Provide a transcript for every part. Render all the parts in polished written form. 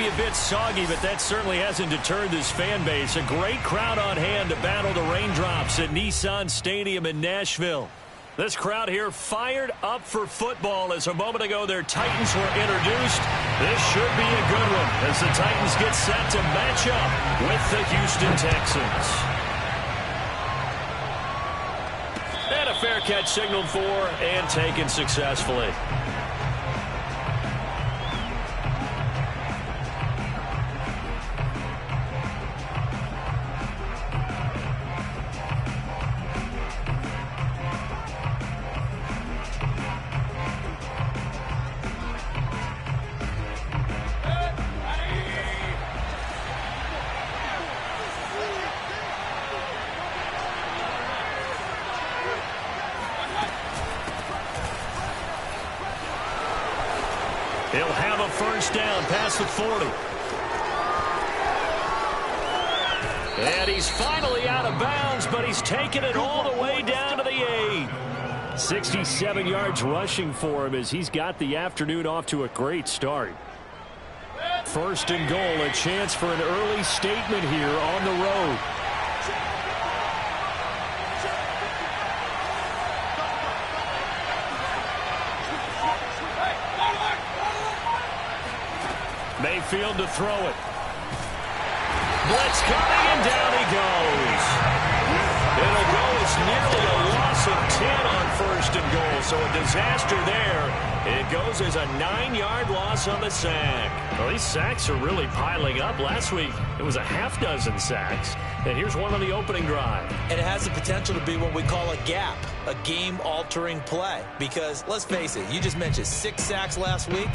maybe a bit soggy, but that certainly hasn't deterred this fan base. A great crowd on hand to battle the raindrops at Nissan Stadium in Nashville. This crowd here fired up for football as a moment ago their Titans were introduced. This should be a good one as the Titans get set to match up with the Houston Texans. And a fair catch signaled for and taken successfully. He'll have a first down past the 40. And he's finally out of bounds, but he's taken it all the way down to the 8. 67 yards rushing for him as he's got the afternoon off to a great start. First and goal, a chance for an early statement here on the road. Mayfield to throw it. Blitz coming, and down he goes. It'll go. It's nearly a loss of 10 on first and goal, so a disaster there. It goes as a 9-yard loss on the sack. Well, these sacks are really piling up. Last week, it was a half-dozen sacks. And here's one on the opening drive. And it has the potential to be what we call a gap, a game-altering play. Because, let's face it, you just mentioned 6 sacks last week.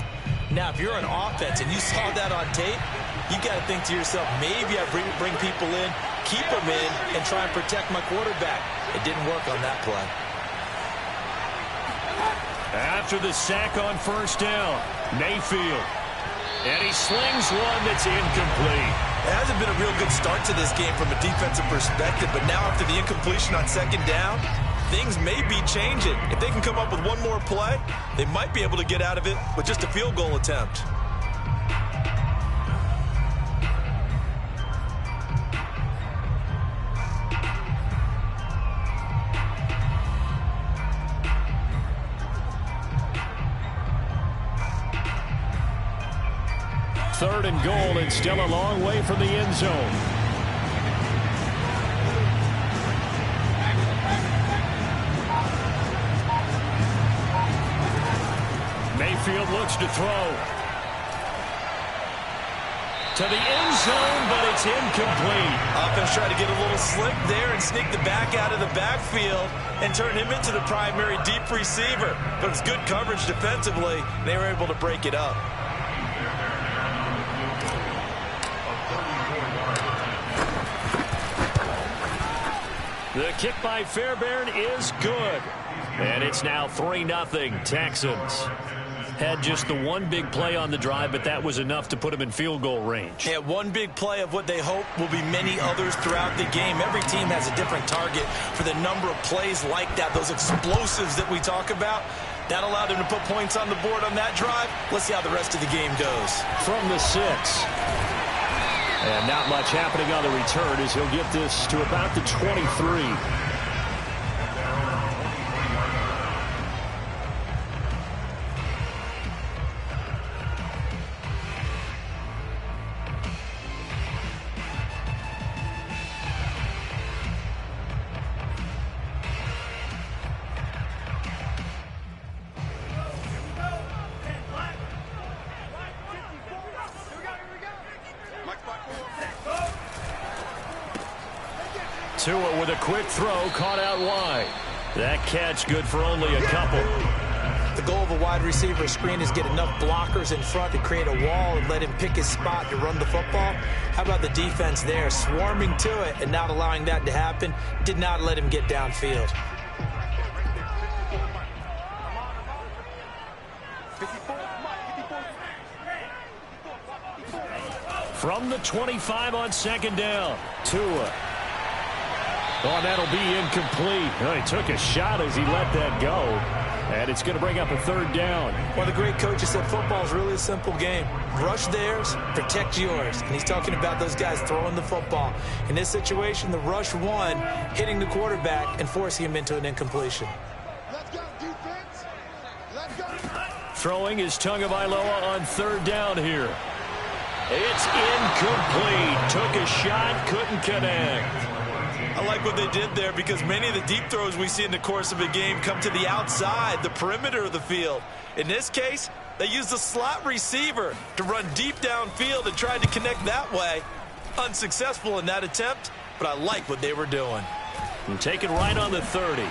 Now, if you're an offense and you saw that on tape, you got to think to yourself, maybe I bring people in, keep them in, and try and protect my quarterback. It didn't work on that play. After the sack on first down, Mayfield. And he slings one that's incomplete. It hasn't been a real good start to this game from a defensive perspective, but now after the incompletion on second down, things may be changing. If they can come up with one more play, they might be able to get out of it with just a field goal attempt. Third and goal, and still a long way from the end zone. Mayfield looks to throw. To the end zone, but it's incomplete. Offense tried to get a little slick there and sneak the back out of the backfield and turn him into the primary deep receiver. But it's good coverage defensively. They were able to break it up. The kick by Fairbairn is good. And it's now 3-0 Texans. Had just the one big play on the drive, but that was enough to put him in field goal range. Yeah, one big play of what they hope will be many others throughout the game. Every team has a different target for the number of plays like that, those explosives that we talk about. That allowed him to put points on the board on that drive. Let's see how the rest of the game goes. From the 6. And not much happening on the return as he'll get this to about the 23. Tua with a quick throw, caught out wide. That catch good for only a couple. The goal of a wide receiver screen is get enough blockers in front to create a wall and let him pick his spot to run the football. How about the defense there, swarming to it and not allowing that to happen? Did not let him get downfield. From the 25 on second down, Tua. Oh, that'll be incomplete. Oh, he took a shot as he let that go. And it's going to bring up a third down. One of the great coaches said football is really a simple game. Rush theirs, protect yours. And he's talking about those guys throwing the football. In this situation, the rush won, hitting the quarterback and forcing him into an incompletion. Let's go, defense. Let's go. Throwing is Tagovailoa on third down here. It's incomplete. Took a shot, couldn't connect. I like what they did there because many of the deep throws we see in the course of a game come to the outside, the perimeter of the field. In this case, they used the slot receiver to run deep downfield and tried to connect that way. Unsuccessful in that attempt, but I like what they were doing. And taken right on the 30.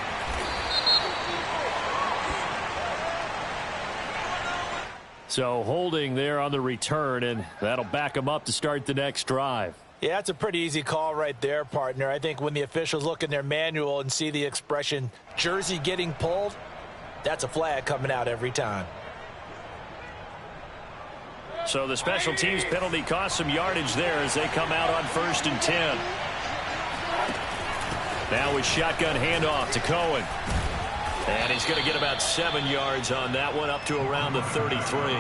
So holding there on the return, and that'll back them up to start the next drive. Yeah, that's a pretty easy call right there, partner. I think when the officials look in their manual and see the expression jersey getting pulled, that's a flag coming out every time. So the special teams penalty cost some yardage there as they come out on 1st and 10. Now with shotgun handoff to Cohen. And he's going to get about 7 yards on that one, up to around the 33.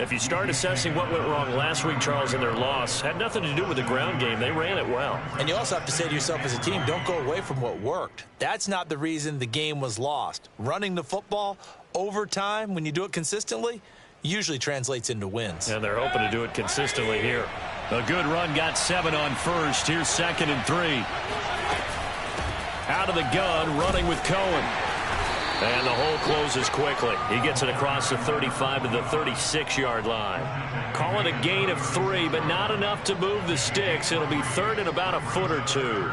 If you start assessing what went wrong last week, Charles, in their loss, had nothing to do with the ground game. They ran it well. And you also have to say to yourself as a team, don't go away from what worked. That's not the reason the game was lost. Running the football over time, when you do it consistently, usually translates into wins. And they're hoping to do it consistently here. A good run, got 7 on first. Here's 2nd and 3. Out of the gun, running with Cohen. And the hole closes quickly. He gets it across the 35 to the 36-yard line. Call it a gain of 3, but not enough to move the sticks. It'll be 3rd and about a foot or 2.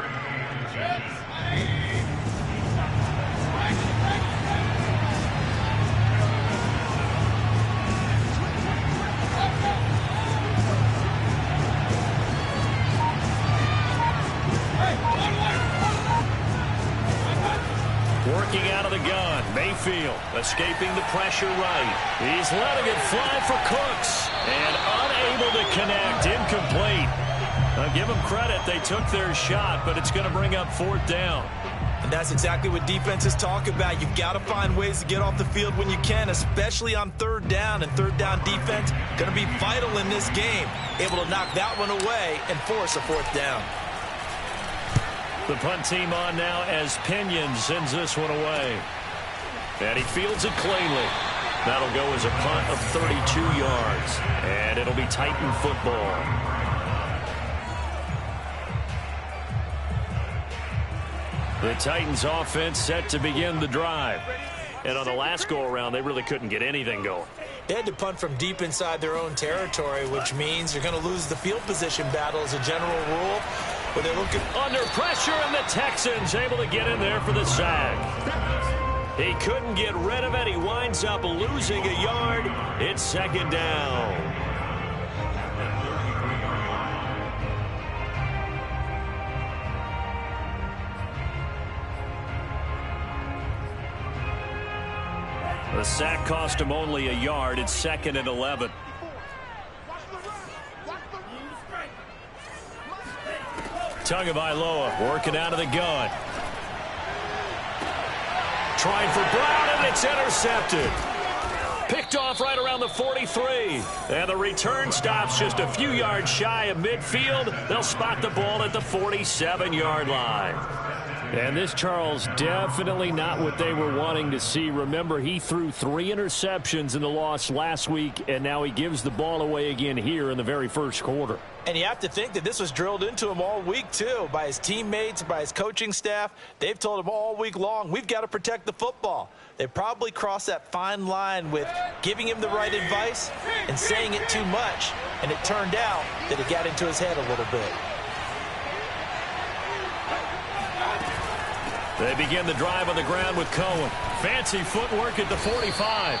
Working out of the gun, Mayfield escaping the pressure right. He's letting it fly for Cooks and unable to connect, incomplete. Now give them credit, they took their shot, but it's going to bring up 4th down. And that's exactly what defenses talk about. You've got to find ways to get off the field when you can, especially on 3rd down. And 3rd down defense going to be vital in this game. Able to knock that one away and force a 4th down. The punt team on now as Pinion sends this one away. And he fields it cleanly. That'll go as a punt of 32 yards. And it'll be Titan football. The Titans offense set to begin the drive. And on the last go-around, they really couldn't get anything going. They had to punt from deep inside their own territory, which means you're going to lose the field position battle as a general rule. But they're looking under pressure, and the Texans able to get in there for the sack. He couldn't get rid of it. He winds up losing a yard. It's 2nd down. The sack cost him only a yard. It's 2nd and 11. Tagovailoa working out of the gun. Trying for Brown, and it's intercepted. Picked off right around the 43. And the return stops just a few yards shy of midfield. They'll spot the ball at the 47-yard line. And this, Charles, definitely not what they were wanting to see. Remember, he threw 3 interceptions in the loss last week, and now he gives the ball away again here in the very first quarter. And you have to think that this was drilled into him all week, too, by his teammates, by his coaching staff. They've told him all week long, we've got to protect the football. They probably crossed that fine line with giving him the right advice and saying it too much. And it turned out that it got into his head a little bit. They begin the drive on the ground with Cohen. Fancy footwork at the 45.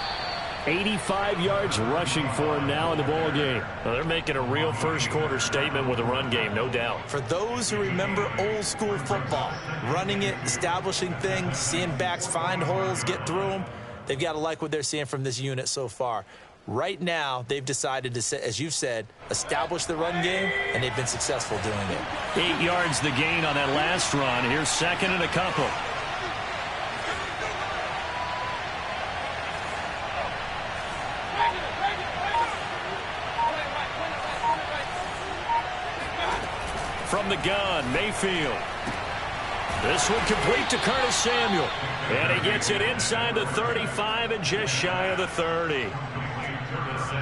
85 yards rushing for him now in the ball game. Well, they're making a real first quarter statement with a run game, no doubt. For those who remember old school football, running it, establishing things, seeing backs find holes, get through them, they've got to like what they're seeing from this unit so far. Right now, they've decided to, as you've said, establish the run game, and they've been successful doing it. 8 yards the gain on that last run. Here's 2nd and a couple. from the gun, Mayfield. This one complete to Curtis Samuel. And he gets it inside the 35 and just shy of the 30.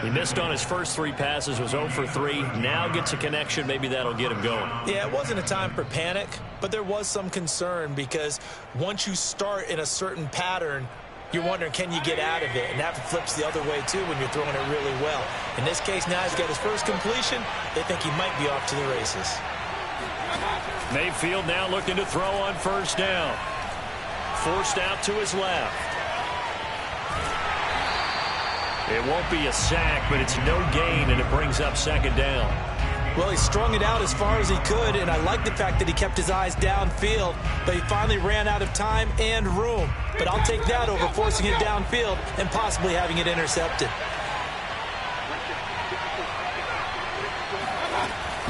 He missed on his first 3 passes, was 0 for 3. Now gets a connection. Maybe that'll get him going. Yeah, it wasn't a time for panic, but there was some concern because once you start in a certain pattern, you're wondering, can you get out of it? And that flips the other way, too, when you're throwing it really well. In this case, now he's got his first completion. They think he might be off to the races. Mayfield now looking to throw on first down. Forced out to his left. It won't be a sack, but it's no gain, and it brings up second down. Well, he strung it out as far as he could, and I like the fact that he kept his eyes downfield, but he finally ran out of time and room. But I'll take that over forcing it downfield and possibly having it intercepted.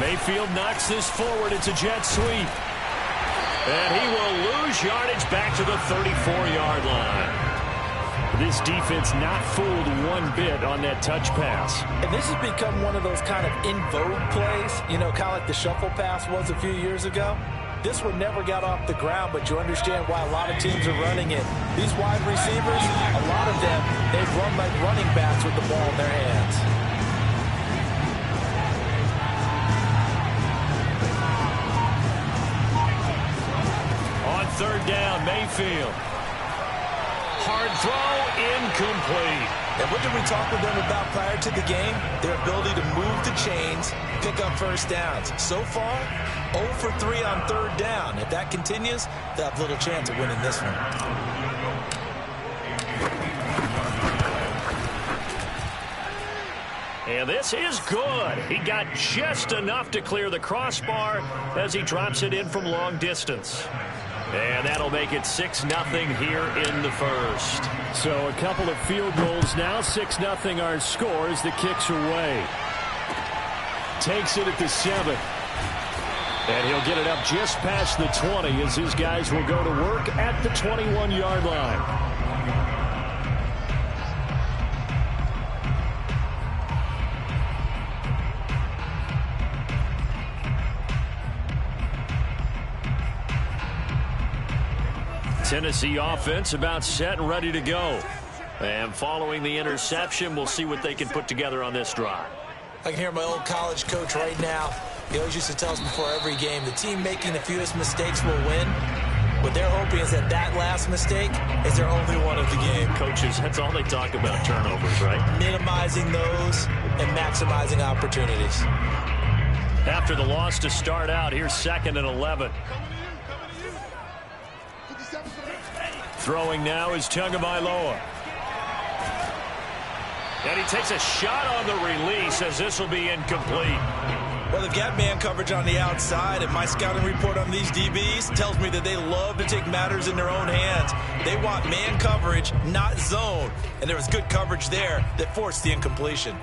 Mayfield knocks this forward. It's a jet sweep. And he will lose yardage back to the 34-yard line. This defense not fooled one bit on that touch pass. And this has become one of those kind of in vogue plays, you know, kind of like the shuffle pass was a few years ago. This one never got off the ground, but you understand why a lot of teams are running it. These wide receivers, a lot of them, they run like running backs with the ball in their hands. On third down, Mayfield. Hard throw, incomplete. And what did we talk with them about prior to the game? Their ability to move the chains, pick up first downs. So far, 0 for 3 on third down. If that continues, they'll have little chance of winning this one. And this is good. He got just enough to clear the crossbar as he drops it in from long distance. And that'll make it 6-0 here in the first. So a couple of field goals now. 6-0 our score as the kick's away. Takes it at the 7. And he'll get it up just past the 20 as his guys will go to work at the 21-yard line. Tennessee offense about set and ready to go. And following the interception, we'll see what they can put together on this drive. I can hear my old college coach right now. He always used to tell us before every game, the team making the fewest mistakes will win. What they're hoping is that that last mistake is their only one of the game. Coaches, that's all they talk about, turnovers, right? Minimizing those and maximizing opportunities. After the loss to start out, here's 2nd and 11. Throwing now is Tagovailoa. And he takes a shot on the release as this will be incomplete. Well, they've got man coverage on the outside, and my scouting report on these DBs tells me that they love to take matters in their own hands. They want man coverage, not zone. And there was good coverage there that forced the incompletion.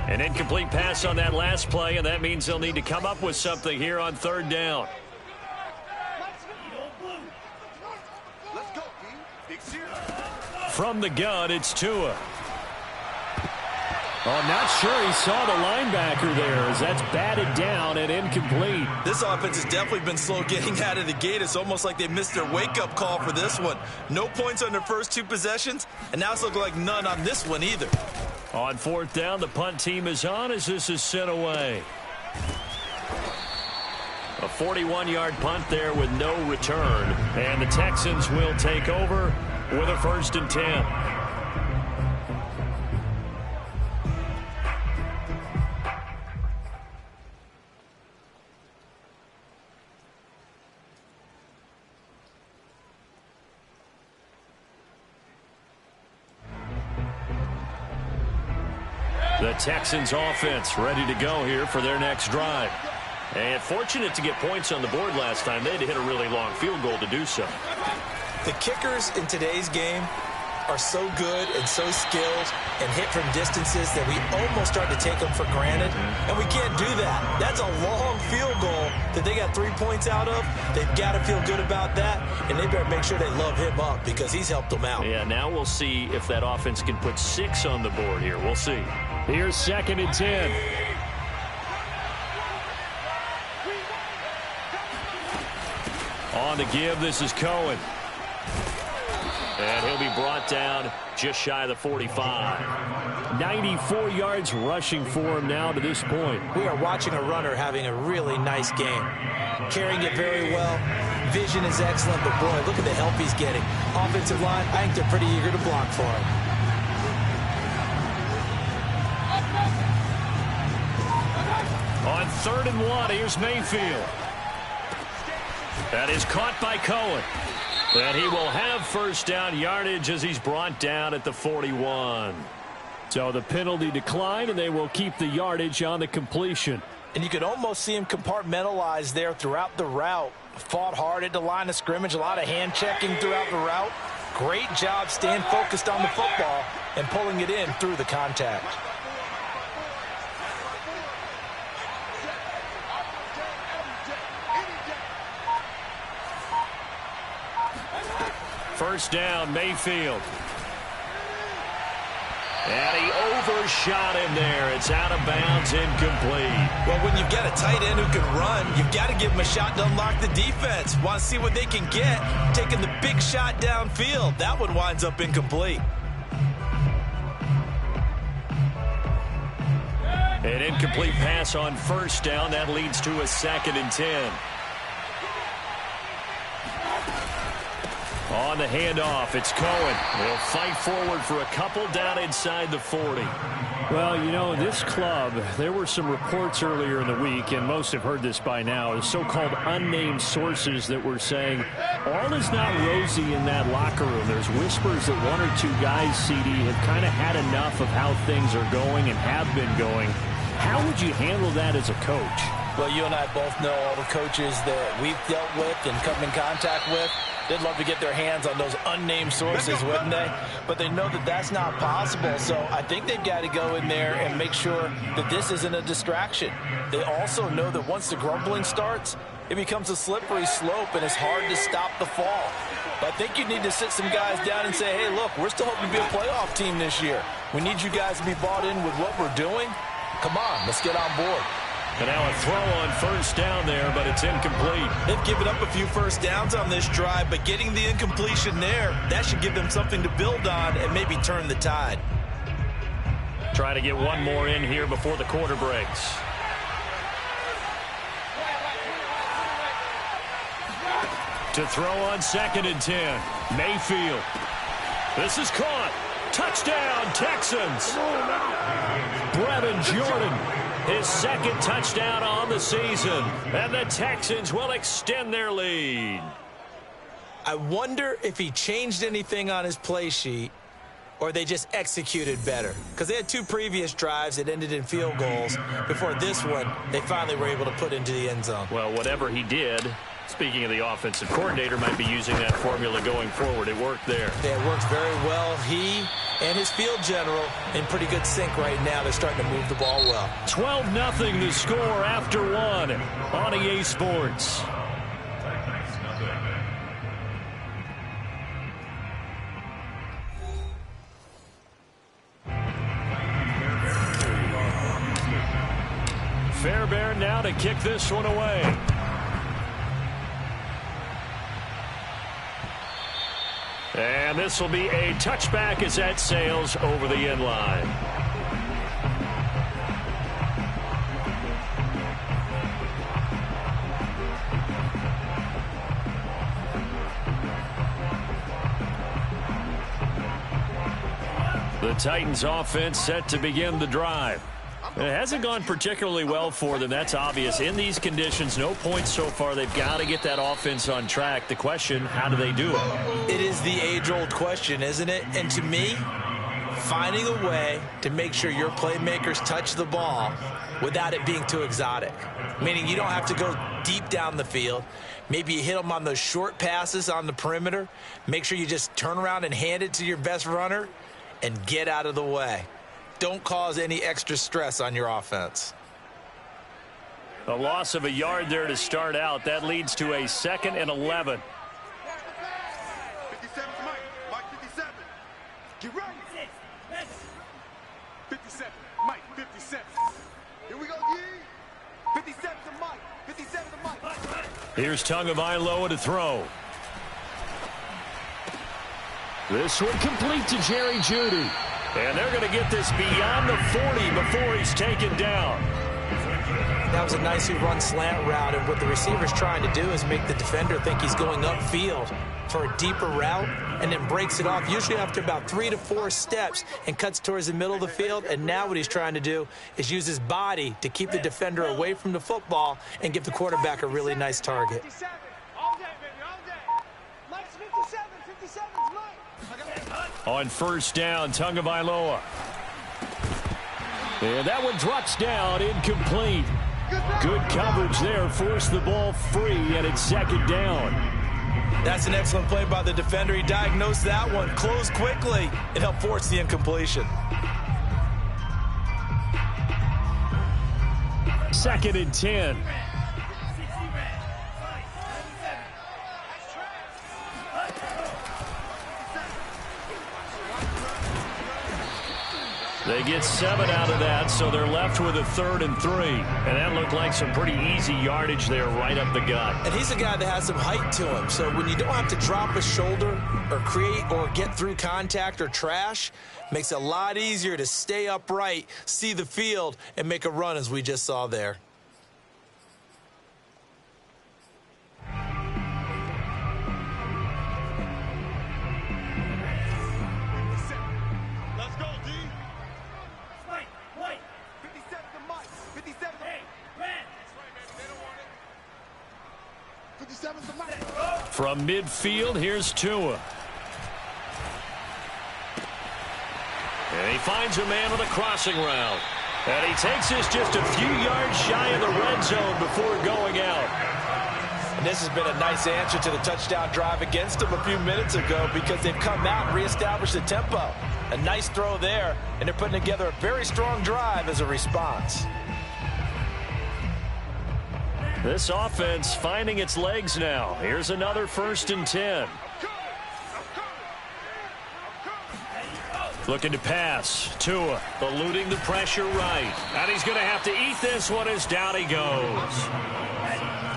An incomplete pass on that last play, and that means they'll need to come up with something here on third down. From the gun, it's Tua. Oh, not sure he saw the linebacker there as that's batted down and incomplete. This offense has definitely been slow getting out of the gate. It's almost like they missed their wake-up call for this one. No points on their first 2 possessions, and now it's looking like none on this one either. On fourth down, the punt team is on as this is sent away. A 41-yard punt there with no return. And the Texans will take over with a 1st and 10. The Texans offense ready to go here for their next drive. And fortunate to get points on the board last time. They had to hit a really long field goal to do so. The kickers in today's game are so good and so skilled and hit from distances that we almost start to take them for granted, and we can't do that. That's a long field goal that they got 3 points out of. They've got to feel good about that, and they better make sure they love him up because he's helped them out. Yeah, now we'll see if that offense can put 6 on the board here. We'll see. Here's 2nd and 10. On the give, this is Cohen. And he'll be brought down just shy of the 45. 94 yards rushing for him now to this point. We are watching a runner having a really nice game. Carrying it very well. Vision is excellent, but boy, look at the help he's getting. Offensive line, I think they're pretty eager to block for him. On 3rd and 1, here's Mayfield. That is caught by Cohen. And he will have 1st down yardage as he's brought down at the 41. So the penalty declined, and they will keep the yardage on the completion. And you could almost see him compartmentalize there throughout the route. Fought hard at the line of scrimmage, a lot of hand checking throughout the route. Great job staying focused on the football and pulling it in through the contact. First down, Mayfield. And he overshot him there. It's out of bounds, incomplete. Well, when you've got a tight end who can run, you've got to give him a shot to unlock the defense. Want to see what they can get. Taking the big shot downfield. That one winds up incomplete. An incomplete pass on 1st down. That leads to a 2nd and 10. On the handoff, it's Cohen. He'll fight forward for a couple down inside the 40. Well, you know, this club, there were some reports earlier in the week, and most have heard this by now, so-called unnamed sources that were saying all is not rosy in that locker room. There's whispers that 1 or 2 guys, CD, have kind of had enough of how things are going and have been going. How would you handle that as a coach? Well, you and I both know all the coaches that we've dealt with and come in contact with. They'd love to get their hands on those unnamed sources, wouldn't they? But they know that that's not possible, so I think they've got to go in there and make sure that this isn't a distraction. They also know that once the grumbling starts, it becomes a slippery slope, and it's hard to stop the fall. But I think you need to sit some guys down and say, hey, look, we're still hoping to be a playoff team this year. We need you guys to be bought in with what we're doing. Come on, let's get on board. And now a throw on 1st down there, but it's incomplete. They've given up a few 1st downs on this drive, but getting the incompletion there, that should give them something to build on and maybe turn the tide. Try to get one more in here before the quarter breaks. To throw on 2nd and 10. Mayfield. This is caught. Touchdown, Texans. Brevin Jordan. His 2nd touchdown on the season. And the Texans will extend their lead. I wonder if he changed anything on his play sheet or they just executed better. Because they had 2 previous drives that ended in field goals. Before this one, they finally were able to put into the end zone. Well, whatever he did, speaking of the offensive coordinator, might be using that formula going forward. It worked there. Yeah, it works very well. He and his field general in pretty good sync right now. They're starting to move the ball well. 12-0 the score after 1 on EA Sports. Fairbairn now to kick this one away. And this will be a touchback as that sails over the end line. The Titans offense set to begin the drive. It hasn't gone particularly well for them. That's obvious. In these conditions, no points so far. They've got to get that offense on track. The question, how do they do it? It is the age-old question, isn't it? And to me, finding a way to make sure your playmakers touch the ball without it being too exotic. Meaning you don't have to go deep down the field. Maybe you hit them on those short passes on the perimeter. Make sure you just turn around and hand it to your best runner and get out of the way. Don't cause any extra stress on your offense. A loss of a yard there to start out. That leads to a 2nd and 11. 57 to Mike. Mike 57. Get ready. 57. Mike 57. Here we go, G. 57 to Mike. 57 to Mike. Here's Tagovailoa to throw. This one complete to Jerry Jeudy. And they're going to get this beyond the 40 before he's taken down. That was a nicely run slant route, and what the receiver's trying to do is make the defender think he's going upfield for a deeper route, and then breaks it off, usually after about 3 to 4 steps, and cuts towards the middle of the field. And now what he's trying to do is use his body to keep the defender away from the football and give the quarterback a really nice target. 57. All day, baby, all day. Mike's 57. 57's Mike. On first down, Tagovailoa. And that one drops down, incomplete. Good coverage there, forced the ball free, and it's 2nd down. That's an excellent play by the defender. He diagnosed that one, closed quickly, and helped force the incompletion. 2nd and 10. They get 7 out of that, so they're left with a 3rd and 3. And that looked like some pretty easy yardage there right up the gut. And he's a guy that has some height to him, so when you don't have to drop a shoulder or create or get through contact or trash, makes it a lot easier to stay upright, see the field, and make a run as we just saw there. Let's go, D. Mike. 57 to Mike. 57 to Mike. That's right, baby. They don't want it. 57 to Mike. From midfield, here's Tua. And he finds a man on the crossing route. And he takes this just a few yards shy of the red zone before going out. And this has been a nice answer to the touchdown drive against them a few minutes ago, because they've come out and reestablished the tempo. A nice throw there, and they're putting together a very strong drive as a response. This offense finding its legs now. Here's another 1st and 10. Looking to pass. Tua eluding the pressure right. And he's going to have to eat this one as down he goes.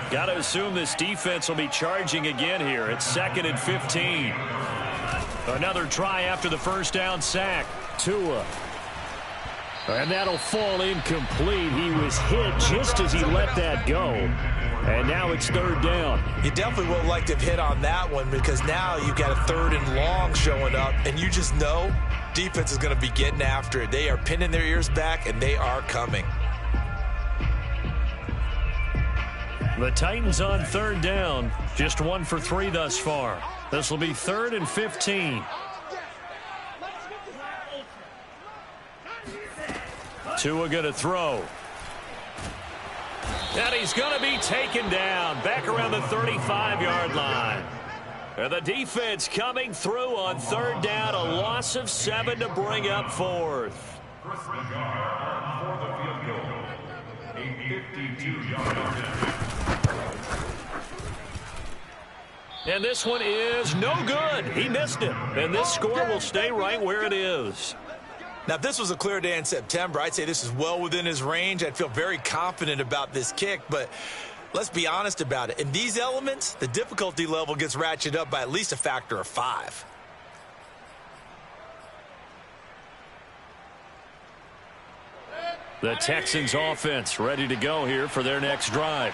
Got to assume this defense will be charging again here. It's 2nd and 15. Another try after the first down sack. Tua. And that'll fall incomplete. He was hit just as he let that go. And now it's 3rd down. You definitely would like to have hit on that one, because now you've got a 3rd and long showing up, and you just know defense is going to be getting after it. They are pinning their ears back, and they are coming. The Titans on 3rd down. Just 1 for 3 thus far. This will be 3rd and 15. Tua going to throw. And he's going to be taken down back around the 35-yard line. And the defense coming through on 3rd down. A loss of 7 to bring up 4th. For the field goal, a 52-yard And this one is no good. He missed it. And this score will stay right where it is. Now, if this was a clear day in September, I'd say this is well within his range. I'd feel very confident about this kick, but let's be honest about it. In these elements, the difficulty level gets ratcheted up by at least a factor of 5. The Texans offense ready to go here for their next drive.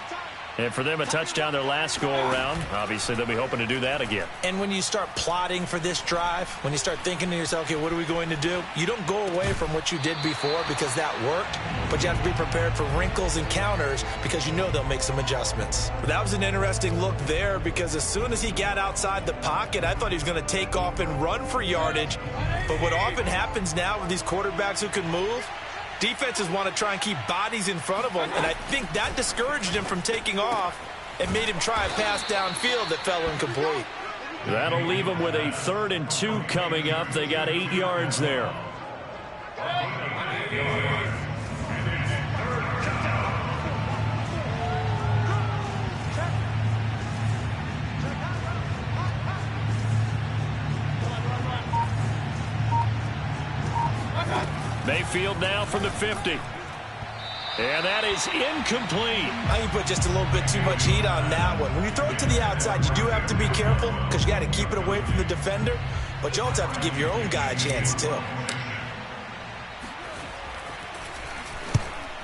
And for them, a touchdown their last go-around. Obviously, they'll be hoping to do that again. And when you start plotting for this drive, when you start thinking to yourself, okay, what are we going to do? You don't go away from what you did before because that worked, but you have to be prepared for wrinkles and counters because you know they'll make some adjustments. But that was an interesting look there, because as soon as he got outside the pocket, I thought he was going to take off and run for yardage. But what often happens now with these quarterbacks who can move, Defenses want to try and keep bodies in front of them, and I think that discouraged him from taking off and made him try a pass downfield that fell incomplete. That'll leave them with a 3rd and 2 coming up. They got 8 yards there. Mayfield now from the 50. And that is incomplete. I think you put just a little bit too much heat on that one. When you throw it to the outside, you do have to be careful because you got to keep it away from the defender. But you also have to give your own guy a chance, too.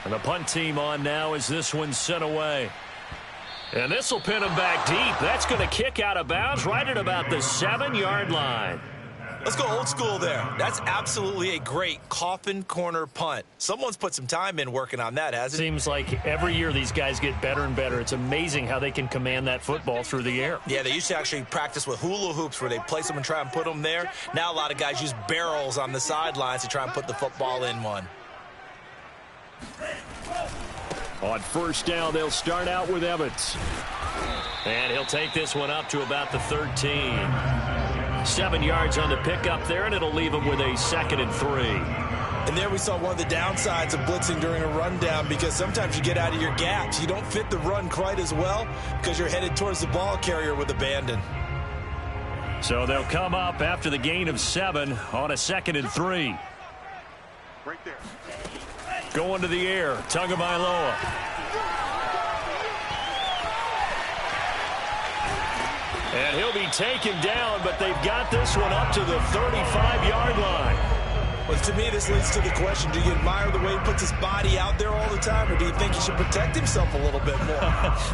And the punt team on now as this one's sent away. And this will pin him back deep. That's going to kick out of bounds right at about the 7-yard line. Let's go old school there. That's absolutely a great coffin corner punt. Someone's put some time in working on that, hasn't it? Seems like every year these guys get better and better. It's amazing how they can command that football through the air. Yeah, they used to actually practice with hula hoops where they place them and try and put them there. Now a lot of guys use barrels on the sidelines to try and put the football in one. On first down, they'll start out with Evans. And he'll take this one up to about the 13. 7 yards on the pickup there, and it'll leave him with a 2nd and 3. And there we saw one of the downsides of blitzing during a rundown because sometimes you get out of your gaps. You don't fit the run quite as well because you're headed towards the ball carrier with abandon. So they'll come up after the gain of 7 on a 2nd and 3. Right there. Going to the air, Tagovailoa. And he'll be taken down, but they've got this one up to the 35-yard line. Well, to me, this leads to the question, do you admire the way he puts his body out there all the time, or do you think he should protect himself a little bit more?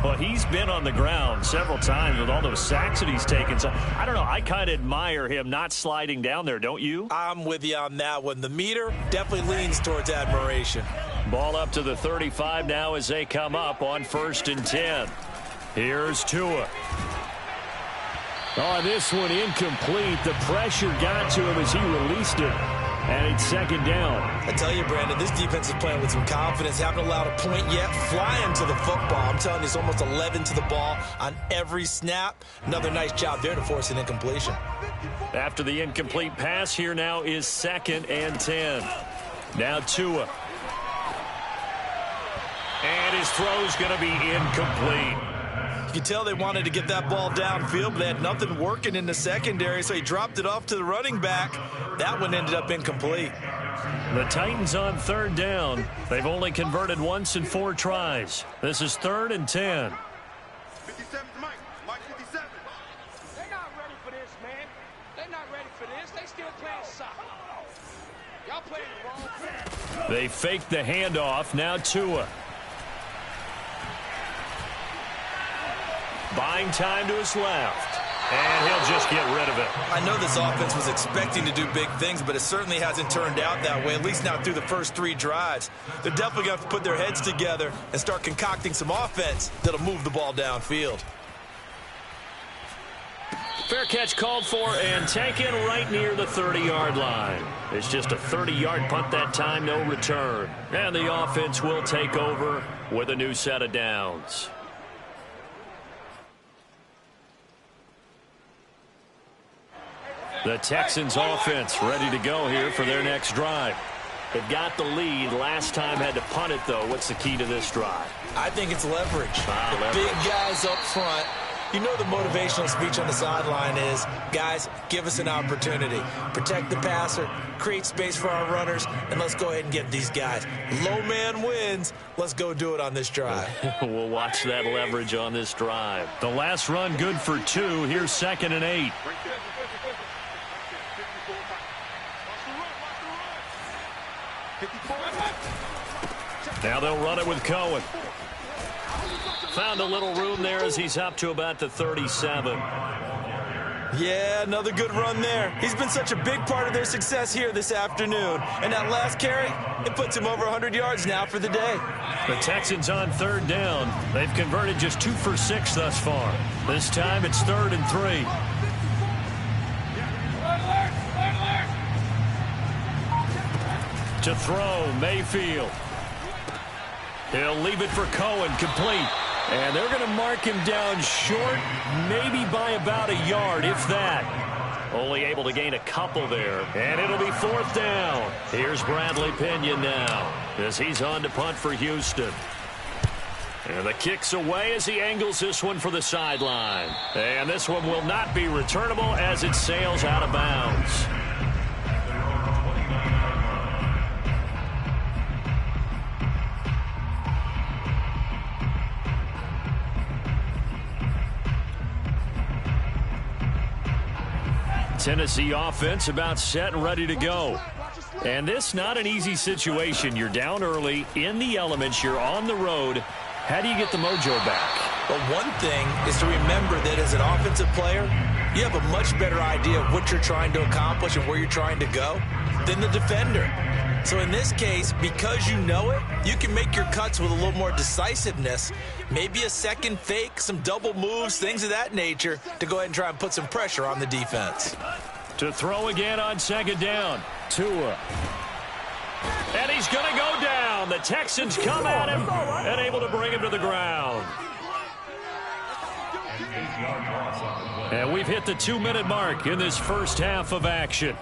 Well, he's been on the ground several times with all those sacks that he's taken. So, I don't know, I kind of admire him not sliding down there, don't you? I'm with you on that one. The meter definitely leans towards admiration. Ball up to the 35 now as they come up on 1st and 10. Here's Tua. Oh, this one incomplete. The pressure got to him as he released it. And it's 2nd down. I tell you, Brandon, this defense is playing with some confidence. Haven't allowed a point yet. Flying to the football. I'm telling you, it's almost 11 to the ball on every snap. Another nice job there to force an incompletion. After the incomplete pass, here now is 2nd and 10. Now Tua. And his throw's going to be incomplete. You can tell they wanted to get that ball downfield, but they had nothing working in the secondary, so he dropped it off to the running back. That one ended up incomplete. The Titans on 3rd down. They've only converted once in 4 tries. This is 3rd and 10. 57 Mike. Mike 57. They're not ready for this, man. They're not ready for this. They still playing soccer. Y'all playing the wrong thing. They faked the handoff. Now Tua. Buying time to his left. And he'll just get rid of it. I know this offense was expecting to do big things, but it certainly hasn't turned out that way, at least not through the first 3 drives. They're definitely going to have to put their heads together and start concocting some offense that'll move the ball downfield. Fair catch called for and taken right near the 30-yard line. It's just a 30-yard punt that time, no return. And the offense will take over with a new set of downs. The Texans offense ready to go here for their next drive. They've got the lead. Last time had to punt it, though. What's the key to this drive? I think it's leverage. Leverage. Big guys up front. You know the motivational speech on the sideline is, guys, give us an opportunity. Protect the passer, create space for our runners, and let's go ahead and get these guys. Low man wins. Let's go do it on this drive. We'll watch that leverage on this drive. The last run good for 2. Here's 2nd and 8. Now they'll run it with Cohen. Found a little room there as he's up to about the 37. Yeah, another good run there. He's been such a big part of their success here this afternoon. And that last carry, it puts him over 100 yards now for the day. The Texans on 3rd down. They've converted just 2 for 6 thus far. This time it's 3rd and 3. To throw, Mayfield. He'll leave it for Cohen, complete. And they're going to mark him down short, maybe by about a yard, if that. Only able to gain a couple there. And it'll be 4th down. Here's Bradley Pinion now as he's on to punt for Houston. And the kick's away as he angles this one for the sideline. And this one will not be returnable as it sails out of bounds. Tennessee offense about set and ready to go. And this not an easy situation. You're down early, in the elements, you're on the road. How do you get the mojo back? Well, one thing is to remember that as an offensive player, you have a much better idea of what you're trying to accomplish and where you're trying to go than the defender. So in this case, because you know it, you can make your cuts with a little more decisiveness, maybe a second fake, some double moves, things of that nature, to go ahead and try and put some pressure on the defense. To throw again on 2nd down. Tua. And he's going to go down. The Texans come at him and able to bring him to the ground. And we've hit the 2-minute mark in this first half of action.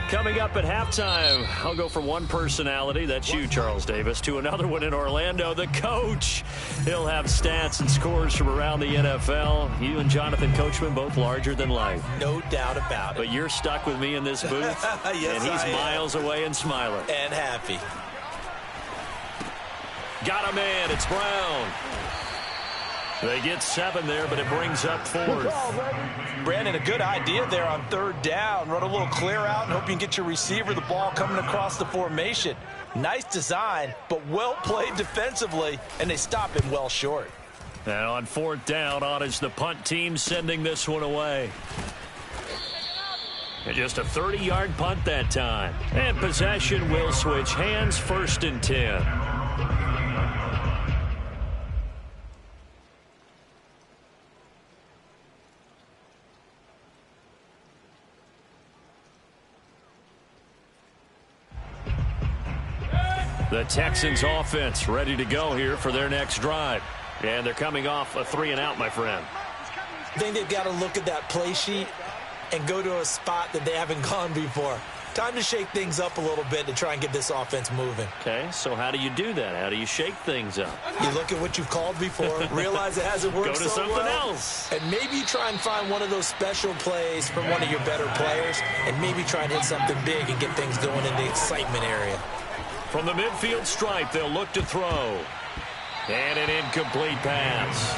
Coming up at halftime, I'll go from one personality, that's you, Charles Davis, to another one in Orlando, the coach. He'll have stats and scores from around the NFL. You and Jonathan Coachman, both larger than life. No doubt about it. But you're stuck with me in this booth, yes, and he's miles away and smiling. And happy. Got a man, it's Brown. They get 7 there, but it brings up 4th. Brandon, a good idea there on 3rd down. Run a little clear out and hope you can get your receiver the ball coming across the formation. Nice design, but well played defensively, and they stop him well short. And on 4th down, on is the punt team sending this one away. And just a 30-yard punt that time. And possession will switch hands, 1st and 10. The Texans offense ready to go here for their next drive. And they're coming off a 3-and-out, my friend. I think they've got to look at that play sheet and go to a spot that they haven't gone before. Time to shake things up a little bit to try and get this offense moving. Okay, so how do you do that? How do you shake things up? You look at what you've called before, realize it hasn't worked so well. Go to something else. And maybe you try and find one of those special plays from one of your better players, and maybe try and hit something big and get things going in the excitement area. From the midfield stripe, they'll look to throw. And an incomplete pass.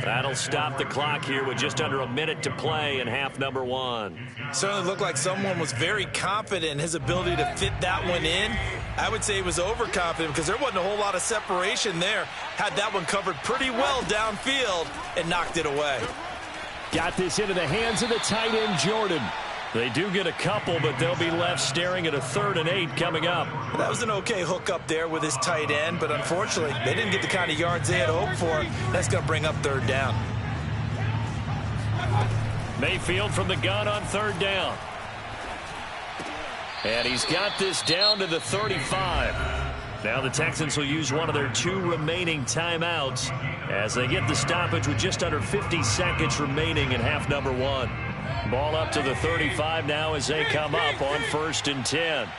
That'll stop the clock here with just under a minute to play in half number 1. Certainly looked like someone was very confident in his ability to fit that one in. I would say he was overconfident because there wasn't a whole lot of separation there. Had that one covered pretty well downfield and knocked it away. Got this into the hands of the tight end, Jordan. They do get a couple, but they'll be left staring at a 3rd and 8 coming up. That was an okay hook up there with his tight end, but unfortunately, they didn't get the kind of yards they had hoped for. That's going to bring up 3rd down. Mayfield from the gun on 3rd down. And he's got this down to the 35. Now the Texans will use one of their 2 remaining timeouts as they get the stoppage with just under 50 seconds remaining in half number 1. Ball up to the 35 now as they come up on 1st and 10.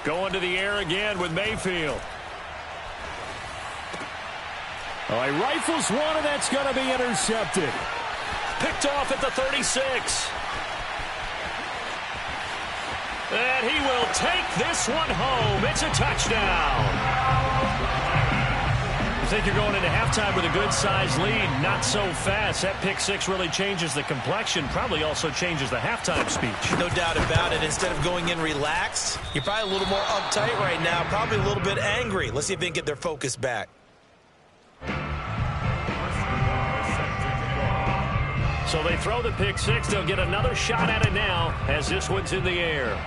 Going to the air again with Mayfield. Oh, he rifles one, and that's going to be intercepted. Picked off at the 36. And he will take this one home. It's a touchdown. think you're going into halftime with a good-sized lead. Not so fast. That pick six really changes the complexion. Probably also changes the halftime speech. No doubt about it. Instead of going in relaxed, you're probably a little more uptight right now. Probably a little bit angry. Let's see if they can get their focus back. So they throw the pick six. They'll get another shot at it now as this one's in the air.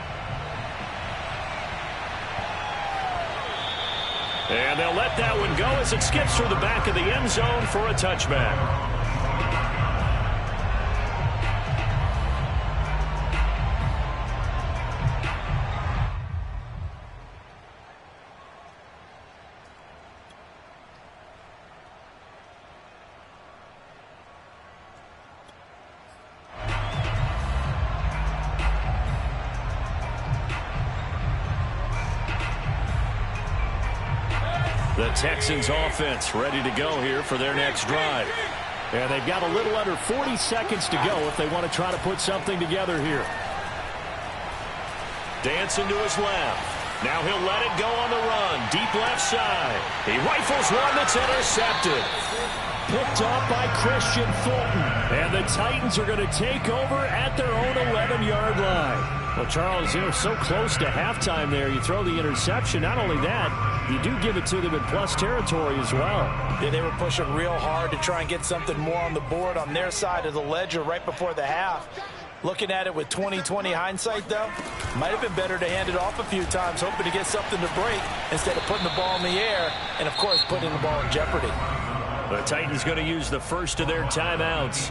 And they'll let that one go as it skips through the back of the end zone for a touchback. The Texans offense ready to go here for their next drive. And they've got a little under 40 seconds to go if they want to try to put something together here. Dancing to his left. Now he'll let it go on the run. Deep left side. He rifles one that's intercepted. Picked off by Christian Fulton. And the Titans are going to take over at their own 11-yard line. Well, Charles, you're so close to halftime there. You throw the interception. Not only that, you do give it to them in plus territory as well. Yeah, they were pushing real hard to try and get something more on the board on their side of the ledger right before the half. Looking at it with 20/20 hindsight, though, might have been better to hand it off a few times, hoping to get something to break instead of putting the ball in the air and, of course, putting the ball in jeopardy. The Titans going to use the first of their timeouts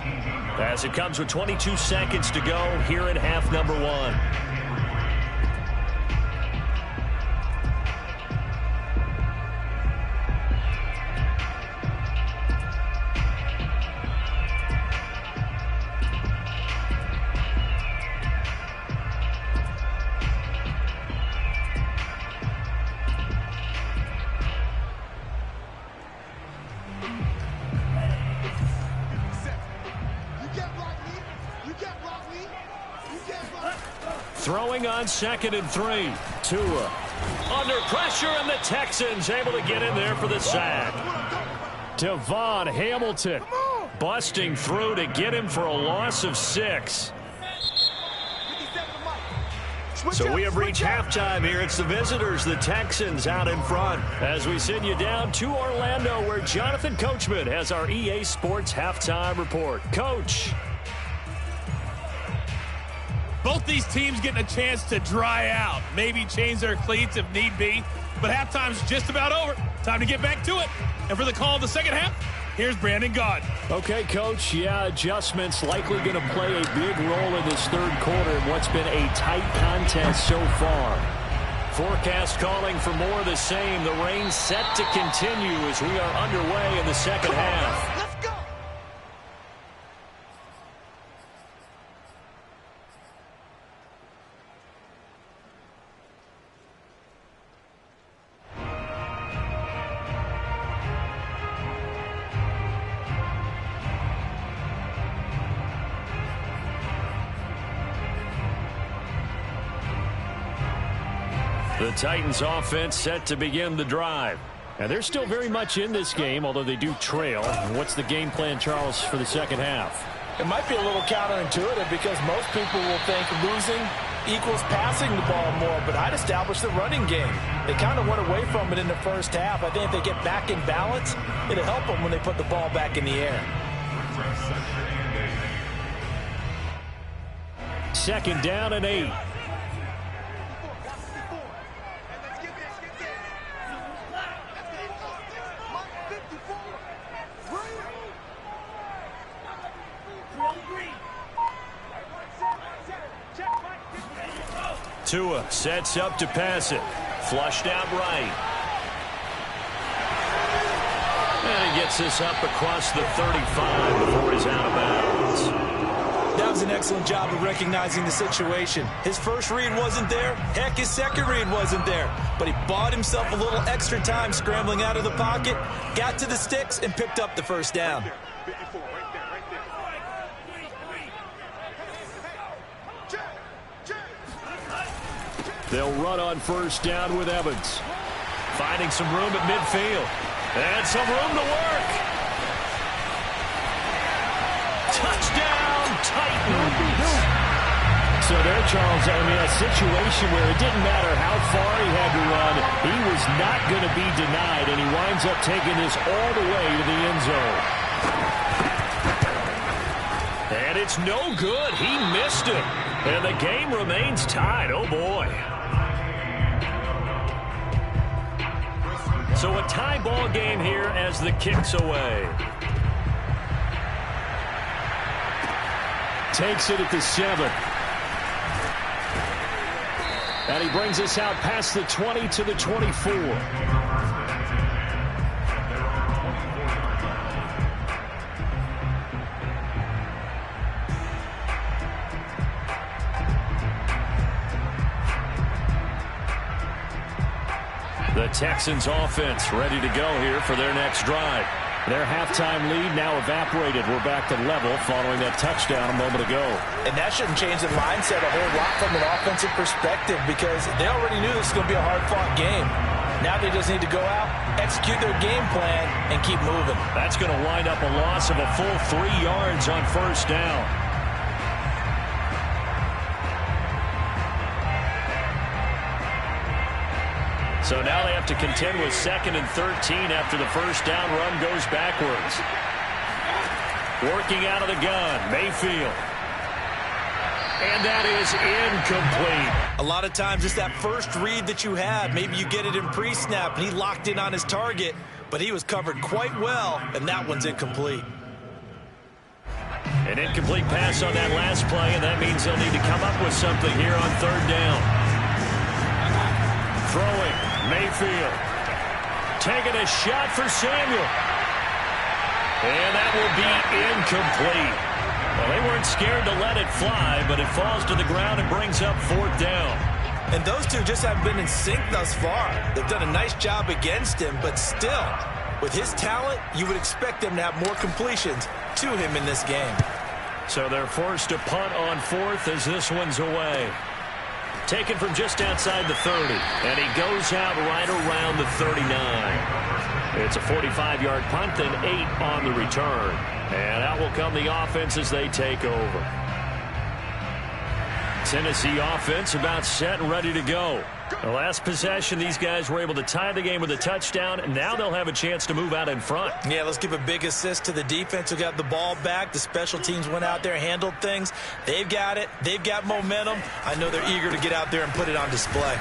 as it comes with 22 seconds to go here in half number one. Throwing on 2nd and 3. Tua under pressure, and the Texans able to get in there for the sack. Devon Hamilton busting through to get him for a loss of 6. So we have reached halftime here. It's the visitors, the Texans, out in front as we send you down to Orlando, where Jonathan Coachman has our EA Sports halftime report. Coach. Both these teams getting a chance to dry out, maybe change their cleats if need be, but halftime's just about over. Time to get back to it. And for the call of the second half, here's Brandon Gaudin. Okay, Coach, yeah, adjustments likely going to play a big role in this third quarter in what's been a tight contest so far. Forecast calling for more of the same. The rain set to continue as we are underway in the second half. Let's go. The Titans offense set to begin the drive. And they're still very much in this game, although they do trail. What's the game plan, Charles, for the second half? It might be a little counterintuitive because most people will think losing equals passing the ball more, but I'd establish the running game. They kind of went away from it in the first half. I think if they get back in balance, it'll help them when they put the ball back in the air. 2nd down and 8. Tua sets up to pass it. Flushed out right. And he gets this up across the 35 before he's out of bounds. That was an excellent job of recognizing the situation. His first read wasn't there. Heck, his second read wasn't there. But he bought himself a little extra time scrambling out of the pocket, got to the sticks, and picked up the first down. They'll run on first down with Evans. Finding some room at midfield. And some room to work. Touchdown, Titans. So there, Charles, I mean, a situation where it didn't matter how far he had to run, he was not going to be denied, and he winds up taking this all the way to the end zone. And it's no good. He missed it. And the game remains tied. Oh, boy. So a tie ball game here as the kick's away. Takes it at the 7. And he brings us out past the 20 to the 24. The Texans offense ready to go here for their next drive. Their halftime lead now evaporated. We're back to level following that touchdown a moment ago. And that shouldn't change the mindset a whole lot from an offensive perspective because they already knew this was going to be a hard-fought game. Now they just need to go out, execute their game plan, and keep moving. That's going to wind up a loss of a full 3 yards on first down. So now they have to contend with 2nd and 13 after the first down run goes backwards. Working out of the gun, Mayfield. And that is incomplete. A lot of times it's that first read that you have. Maybe you get it in pre-snap, and he locked in on his target, but he was covered quite well, and that one's incomplete. An incomplete pass on that last play, and that means they'll need to come up with something here on third down. Throwing. Mayfield taking a shot for Samuel. And that will be incomplete. Well, they weren't scared to let it fly, but it falls to the ground and brings up 4th down. And those two just haven't been in sync thus far. They've done a nice job against him, but still, with his talent, you would expect them to have more completions to him in this game. So they're forced to punt on 4th as this one's away. Taken from just outside the 30, and he goes out right around the 39. It's a 45-yard punt, then 8 on the return. And out will come the offense as they take over. Tennessee offense about set and ready to go. The last possession, these guys were able to tie the game with a touchdown, and now they'll have a chance to move out in front. Yeah, let's give a big assist to the defense who got the ball back. The special teams went out there, handled things. They've got it. They've got momentum. I know they're eager to get out there and put it on display.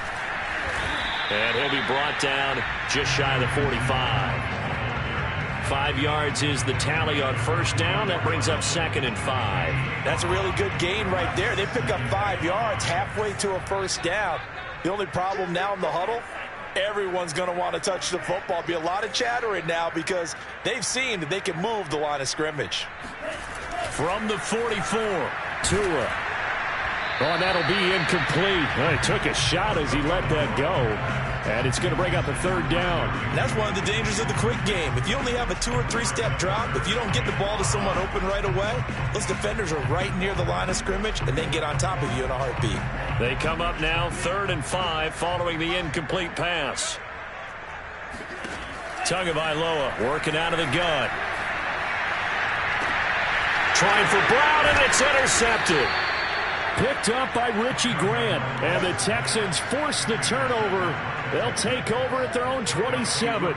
And he'll be brought down just shy of the 45. 5 yards is the tally on first down. That brings up 2nd and 5. That's a really good gain right there. They pick up 5 yards halfway to a first down. The only problem now in the huddle, everyone's going to want to touch the football. Be a lot of chattering now because they've seen that they can move the line of scrimmage. From the 44, Tua. Oh, and that'll be incomplete. Well, he took a shot as he let that go. And it's going to bring up a 3rd down. And that's one of the dangers of the quick game. If you only have a 2- or 3-step drop, if you don't get the ball to someone open right away, those defenders are right near the line of scrimmage, and they get on top of you in a heartbeat. They come up now 3rd and 5 following the incomplete pass. Tagovailoa working out of the gun. Trying for Brown, and it's intercepted. Picked up by Richie Grant, and the Texans force the turnover. They'll take over at their own 27.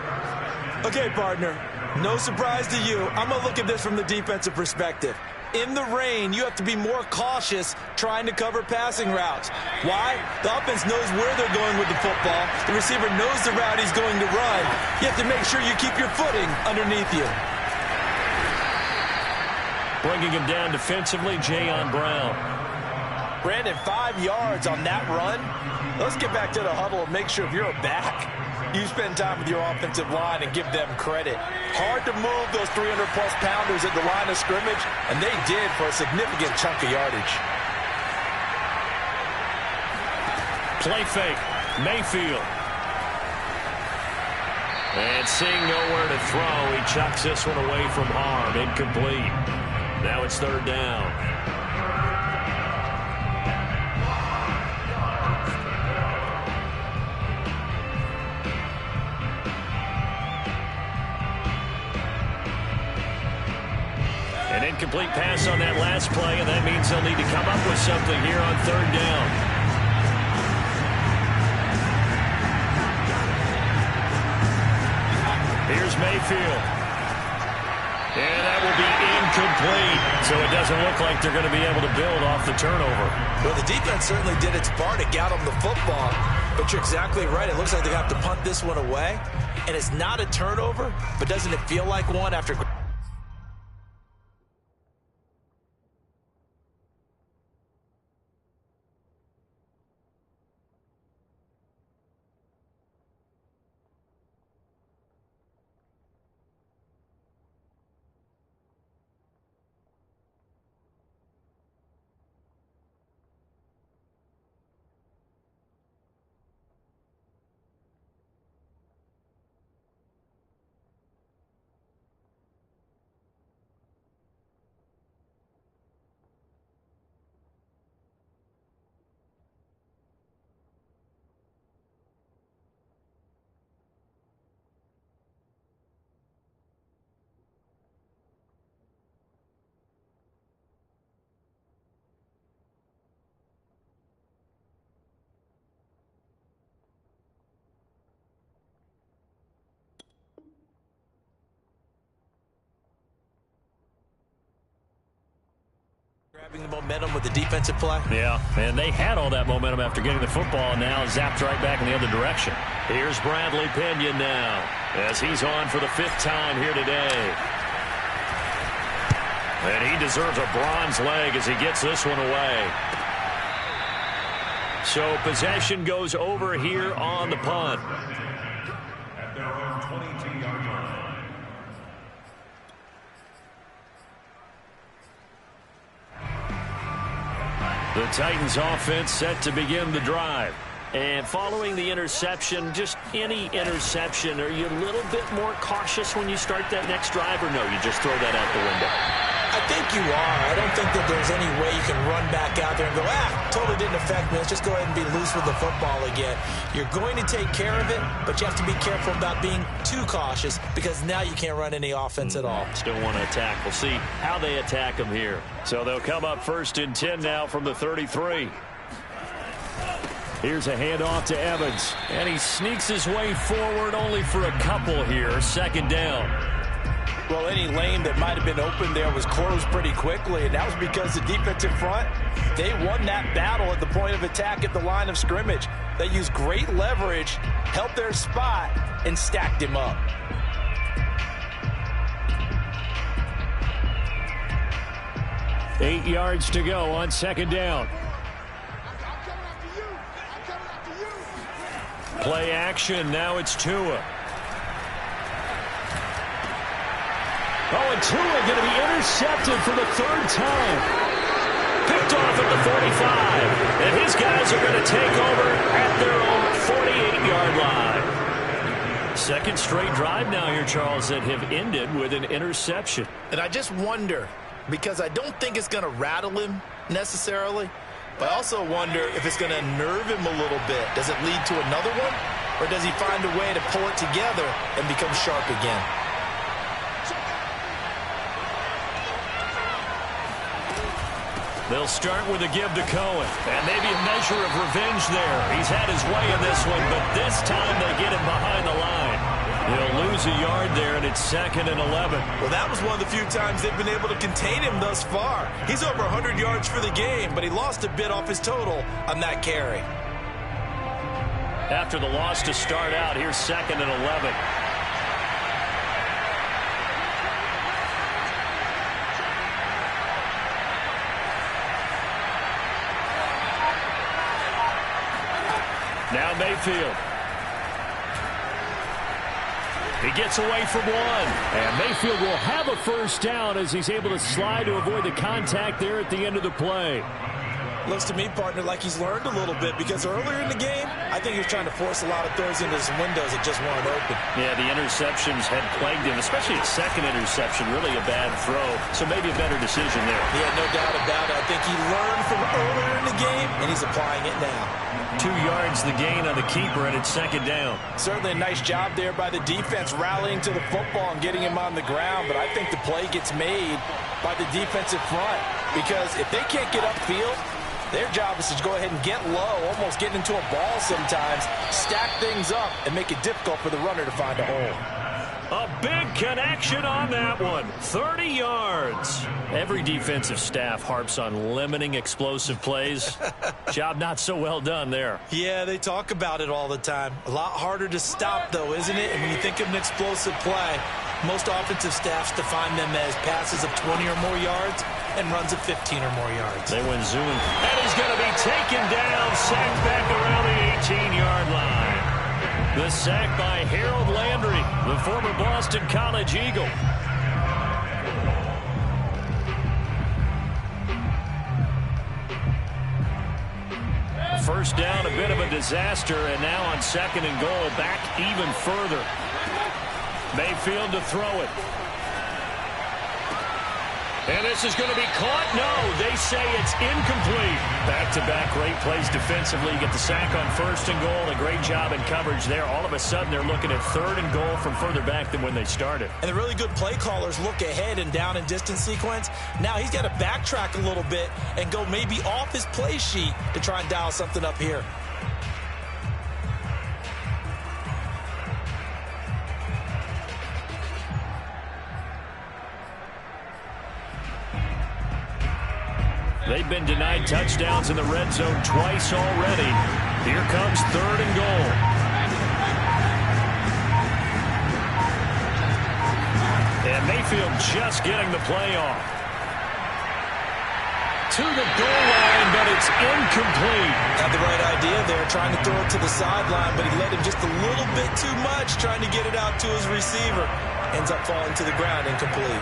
Okay, partner, no surprise to you. I'm going to look at this from the defensive perspective. In the rain, you have to be more cautious trying to cover passing routes. Why? The offense knows where they're going with the football. The receiver knows the route he's going to run. You have to make sure you keep your footing underneath you. Bringing him down defensively, Jayon Brown. Brandon, 5 yards on that run. Let's get back to the huddle and make sure if you're a back, you spend time with your offensive line and give them credit. Hard to move those 300-plus pounders at the line of scrimmage, and they did for a significant chunk of yardage. Play fake, Mayfield. And seeing nowhere to throw, he chucks this one away from harm. Incomplete. Now it's 3rd down. An incomplete pass on that last play, and that means they'll need to come up with something here on third down. Here's Mayfield. And that will be incomplete. So it doesn't look like they're going to be able to build off the turnover. Well, the defense certainly did its part to get them the football. But you're exactly right. It looks like they have to punt this one away. And it's not a turnover, but doesn't it feel like one after... Grabbing the momentum with the defensive play. Yeah, and they had all that momentum after getting the football, and now zapped right back in the other direction. Here's Bradley Pinion now, as he's on for the 5th time here today. And he deserves a bronze leg as he gets this one away. So possession goes over here on the punt. At their own 22-yard line. The Titans offense set to begin the drive. And following the interception, just any interception, are you a little bit more cautious when you start that next drive, or no, you just throw that out the window? I think you are. I don't think that there's any way you can run back out there and go, totally didn't affect me. Let's just go ahead and be loose with the football again. You're going to take care of it, but you have to be careful about being too cautious because now you can't run any offense at all. Still want to attack. We'll see how they attack them here. So they'll come up 1st and 10 now from the 33. Here's a handoff to Evans, and he sneaks his way forward only for a couple here. 2nd down. Well, any lane that might have been open there was closed pretty quickly, and that was because the defensive front, they won that battle at the point of attack at the line of scrimmage. They used great leverage, held their spot, and stacked him up. Eight yards to go on 2nd down. Play action. Now it's Tua. Oh, and Tua going to be intercepted for the 3rd time. Picked off at the 45. And his guys are going to take over at their own 48-yard line. 2nd straight drive now here, Charles, that have ended with an interception. And I just wonder, because I don't think it's going to rattle him necessarily, but I also wonder if it's going to nerve him a little bit. Does it lead to another one? Or does he find a way to pull it together and become sharp again? They'll start with a give to Cohen. And maybe a measure of revenge there. He's had his way in this one, but this time they get him behind the line. He'll lose a yard there, and it's 2nd and 11. Well, that was one of the few times they've been able to contain him thus far. He's over 100 yards for the game, but he lost a bit off his total on that carry. After the loss to start out, here's 2nd and 11. Now Mayfield. He gets away from one. And Mayfield will have a 1st down as he's able to slide to avoid the contact there at the end of the play. Looks to me, partner, like he's learned a little bit, because earlier in the game, I think he was trying to force a lot of throws into some windows that just weren't open. Yeah, the interceptions had plagued him, especially his second interception, really a bad throw. So maybe a better decision there. Yeah, no doubt about it. I think he learned from earlier in the game, and he's applying it now. 2 yards the gain on the keeper, and it's second down. Certainly a nice job there by the defense, rallying to the football and getting him on the ground. But I think the play gets made by the defensive front, because if they can't get upfield, their job is to go ahead and get low, almost get into a ball sometimes, stack things up, and make it difficult for the runner to find a hole. A big connection on that one. 30 yards. Every defensive staff harps on limiting explosive plays. Job not so well done there. Yeah, they talk about it all the time. A lot harder to stop, though, isn't it? And when you think of an explosive play, most offensive staffs define them as passes of 20 or more yards and runs of 15 or more yards. They went zoom. And he's going to be taken down, sacked back around the 18-yard line. The sack by Harold Landry, the former Boston College Eagle. First down, a bit of a disaster, and now on second and goal, back even further. Mayfield to throw it. And this is going to be caught. No, they say it's incomplete. Back-to-back great plays defensively. Get the sack on first and goal. A great job in coverage there. All of a sudden, they're looking at third and goal from further back than when they started. And the really good play callers look ahead and down and distance sequence. Now he's got to backtrack a little bit and go maybe off his play sheet to try and dial something up here. They've been denied touchdowns in the red zone twice already. Here comes third and goal. And Mayfield just getting the play off. To the goal line, but it's incomplete. Had the right idea there, trying to throw it to the sideline, but he let him just a little bit too much, trying to get it out to his receiver. Ends up falling to the ground, incomplete.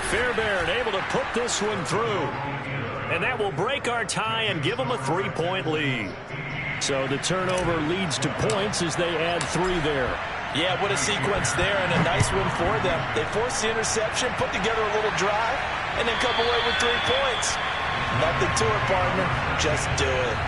Fairbairn able to put this one through. And that will break our tie and give them a 3-point lead. So the turnover leads to points as they add 3 there. Yeah, what a sequence there, and a nice win for them. They forced the interception, put together a little drive, and then come away with 3 points. Nothing to it, partner. Just do it.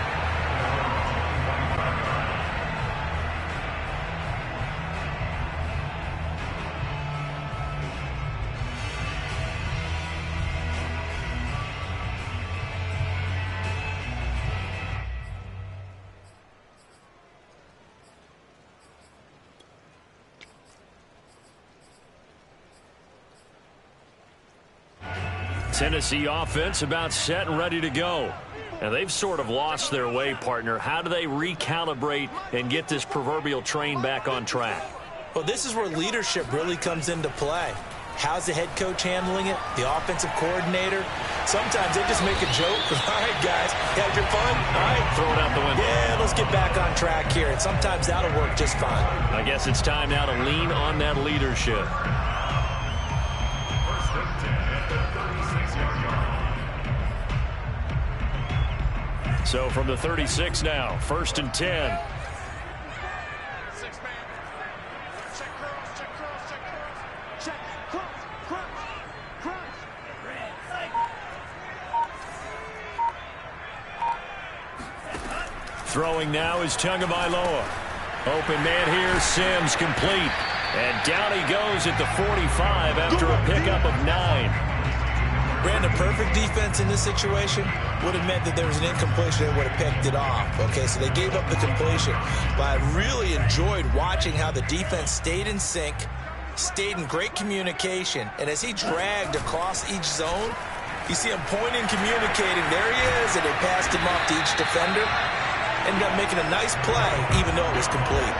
Tennessee offense about set and ready to go. And they've sort of lost their way, partner. How do they recalibrate and get this proverbial train back on track? Well, this is where leadership really comes into play. How's the head coach handling it? The offensive coordinator? Sometimes they just make a joke. All right, guys, you had your fun? All right. Throw it out the window. Yeah, let's get back on track here. And sometimes that'll work just fine. I guess it's time now to lean on that leadership. So from the 36 now, 1st and 10. Throwing now is Tagovailoa. Open man here, Sims complete. And down he goes at the 45 after a pickup of 9. Brandon, perfect defense in this situation would have meant that there was an incompletion and would have picked it off. Okay, so they gave up the completion. But I really enjoyed watching how the defense stayed in sync, stayed in great communication, and as he dragged across each zone, you see him pointing, communicating. There he is, and they passed him off to each defender. Ended up making a nice play, even though it was complete.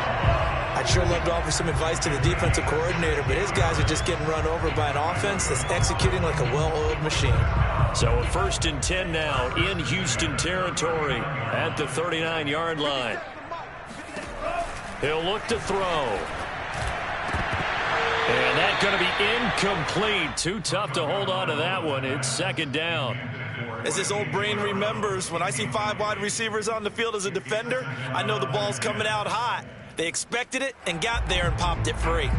I'd sure love to offer some advice to the defensive coordinator, but his guys are just getting run over by an offense that's executing like a well-oiled machine. So a 1st and 10 now in Houston territory at the 39-yard line. He'll look to throw. And that's going to be incomplete. Too tough to hold on to that one. It's second down. As this old brain remembers, when I see 5 wide receivers on the field as a defender, I know the ball's coming out hot. They expected it and got there and popped it free.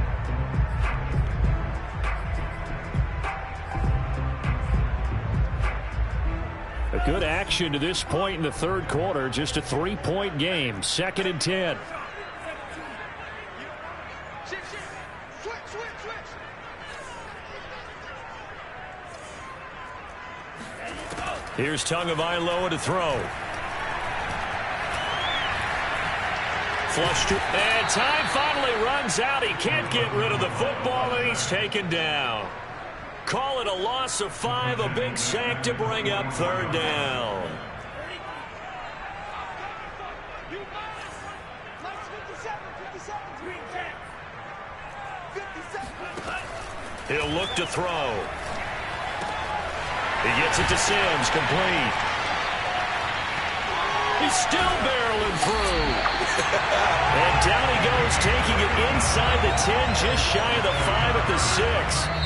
A good action to this point in the third quarter. Just a 3-point game. 2nd and 10. Here's Tagovailoa to throw. Flushed. And time finally runs out. He can't get rid of the football, and he's taken down. Call it a loss of 5, a big sack to bring up third down. He'll look to throw. He gets it to Sims, complete. He's still barreling through. And down he goes, taking it inside the 10, just shy of the 5 at the 6.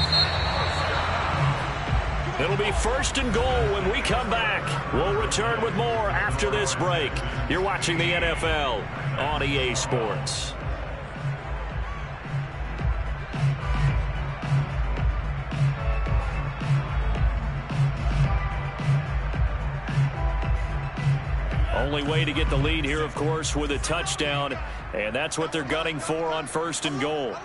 It'll be 1st and goal when we come back. We'll return with more after this break. You're watching the NFL on EA Sports. Only way to get the lead here, of course, with a touchdown, and that's what they're gunning for on 1st and goal.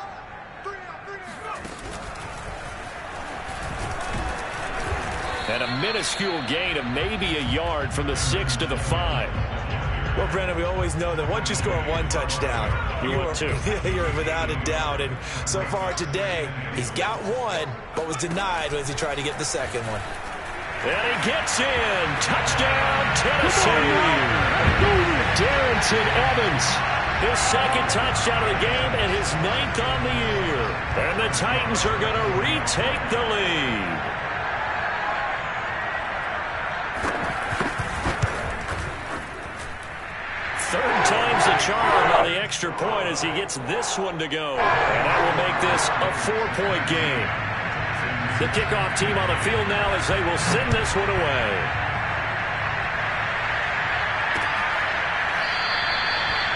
And a minuscule gain of maybe a yard from the 6 to the 5. Well, Brennan, we always know that once you score 1 touchdown, you're without a doubt. And so far today, he's got 1, but was denied as he tried to get the second one. And he gets in. Touchdown, Tennessee. Darrington Evans. His 2nd touchdown of the game and his 9th on the year. And the Titans are going to retake the lead. Third time's the charm on the extra point as he gets this one to go. And that will make this a 4-point game. The kickoff team on the field now as they will send this one away.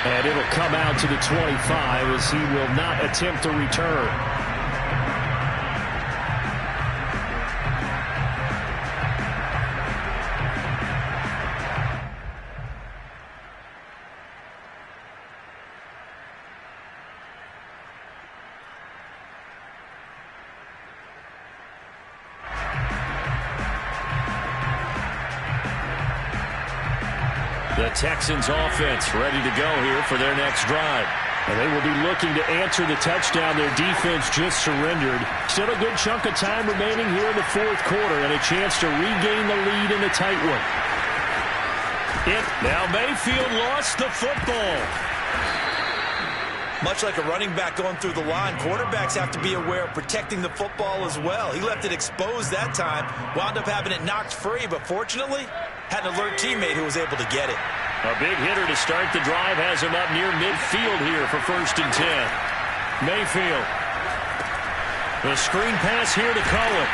And it'll come out to the 25 as he will not attempt to return. The Texans offense ready to go here for their next drive. And they will be looking to answer the touchdown their defense just surrendered. Still a good chunk of time remaining here in the 4th quarter and a chance to regain the lead in a tight one. Now Mayfield lost the football. Much like a running back going through the line, quarterbacks have to be aware of protecting the football as well. He left it exposed that time, wound up having it knocked free, but fortunately had an alert teammate who was able to get it. A big hitter to start the drive has him up near midfield here for 1st and 10. Mayfield. The screen pass here to Cohen.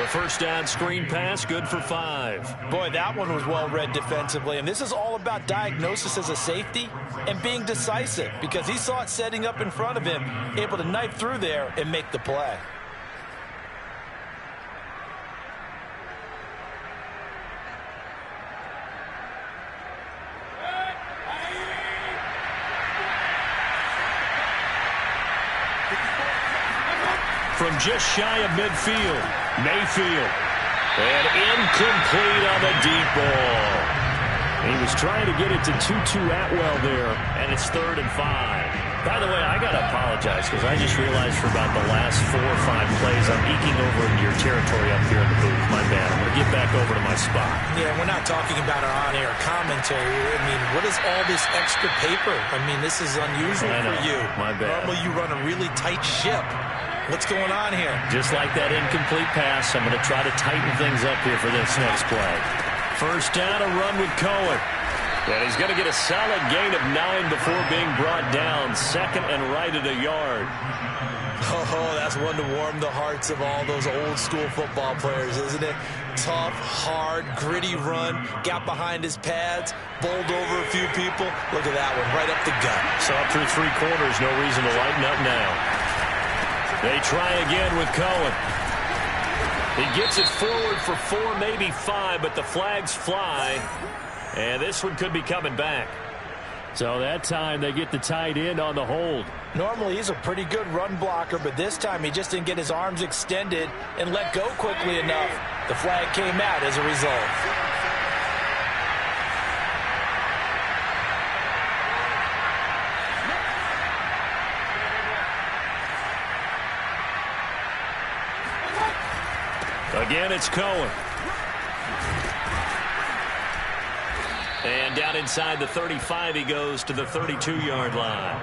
The first down screen pass, good for 5. Boy, that one was well read defensively, and this is all about diagnosis as a safety and being decisive because he saw it setting up in front of him, able to knife through there and make the play. From just shy of midfield, Mayfield. And incomplete on the deep ball. He was trying to get it to Tutu Atwell there, and it's 3rd and 5. By the way, I got to apologize because I just realized for about the last 4 or 5 plays I'm eking over into your territory up here in the booth. My bad. I'm going to get back over to my spot. Yeah, we're not talking about our on-air commentary. I mean, what is all this extra paper? I mean, this is unusual for you. My bad. Normally you run a really tight ship. What's going on here? Just like that incomplete pass, I'm going to try to tighten things up here for this next play. First down, a run with Cohen. And he's going to get a solid gain of 9 before being brought down. Second and right at a yard. Oh, that's one to warm the hearts of all those old school football players, isn't it? Tough, hard, gritty run, got behind his pads, bowled over a few people. Look at that one, right up the gut. So up through 3 quarters, no reason to lighten up now. They try again with Cohen. He gets it forward for 4, maybe 5, but the flags fly. And this one could be coming back. So that time they get the tight end on the hold. Normally he's a pretty good run blocker, but this time he just didn't get his arms extended and let go quickly enough. The flag came out as a result. Again, it's Cohen. And down inside the 35, he goes to the 32-yard line.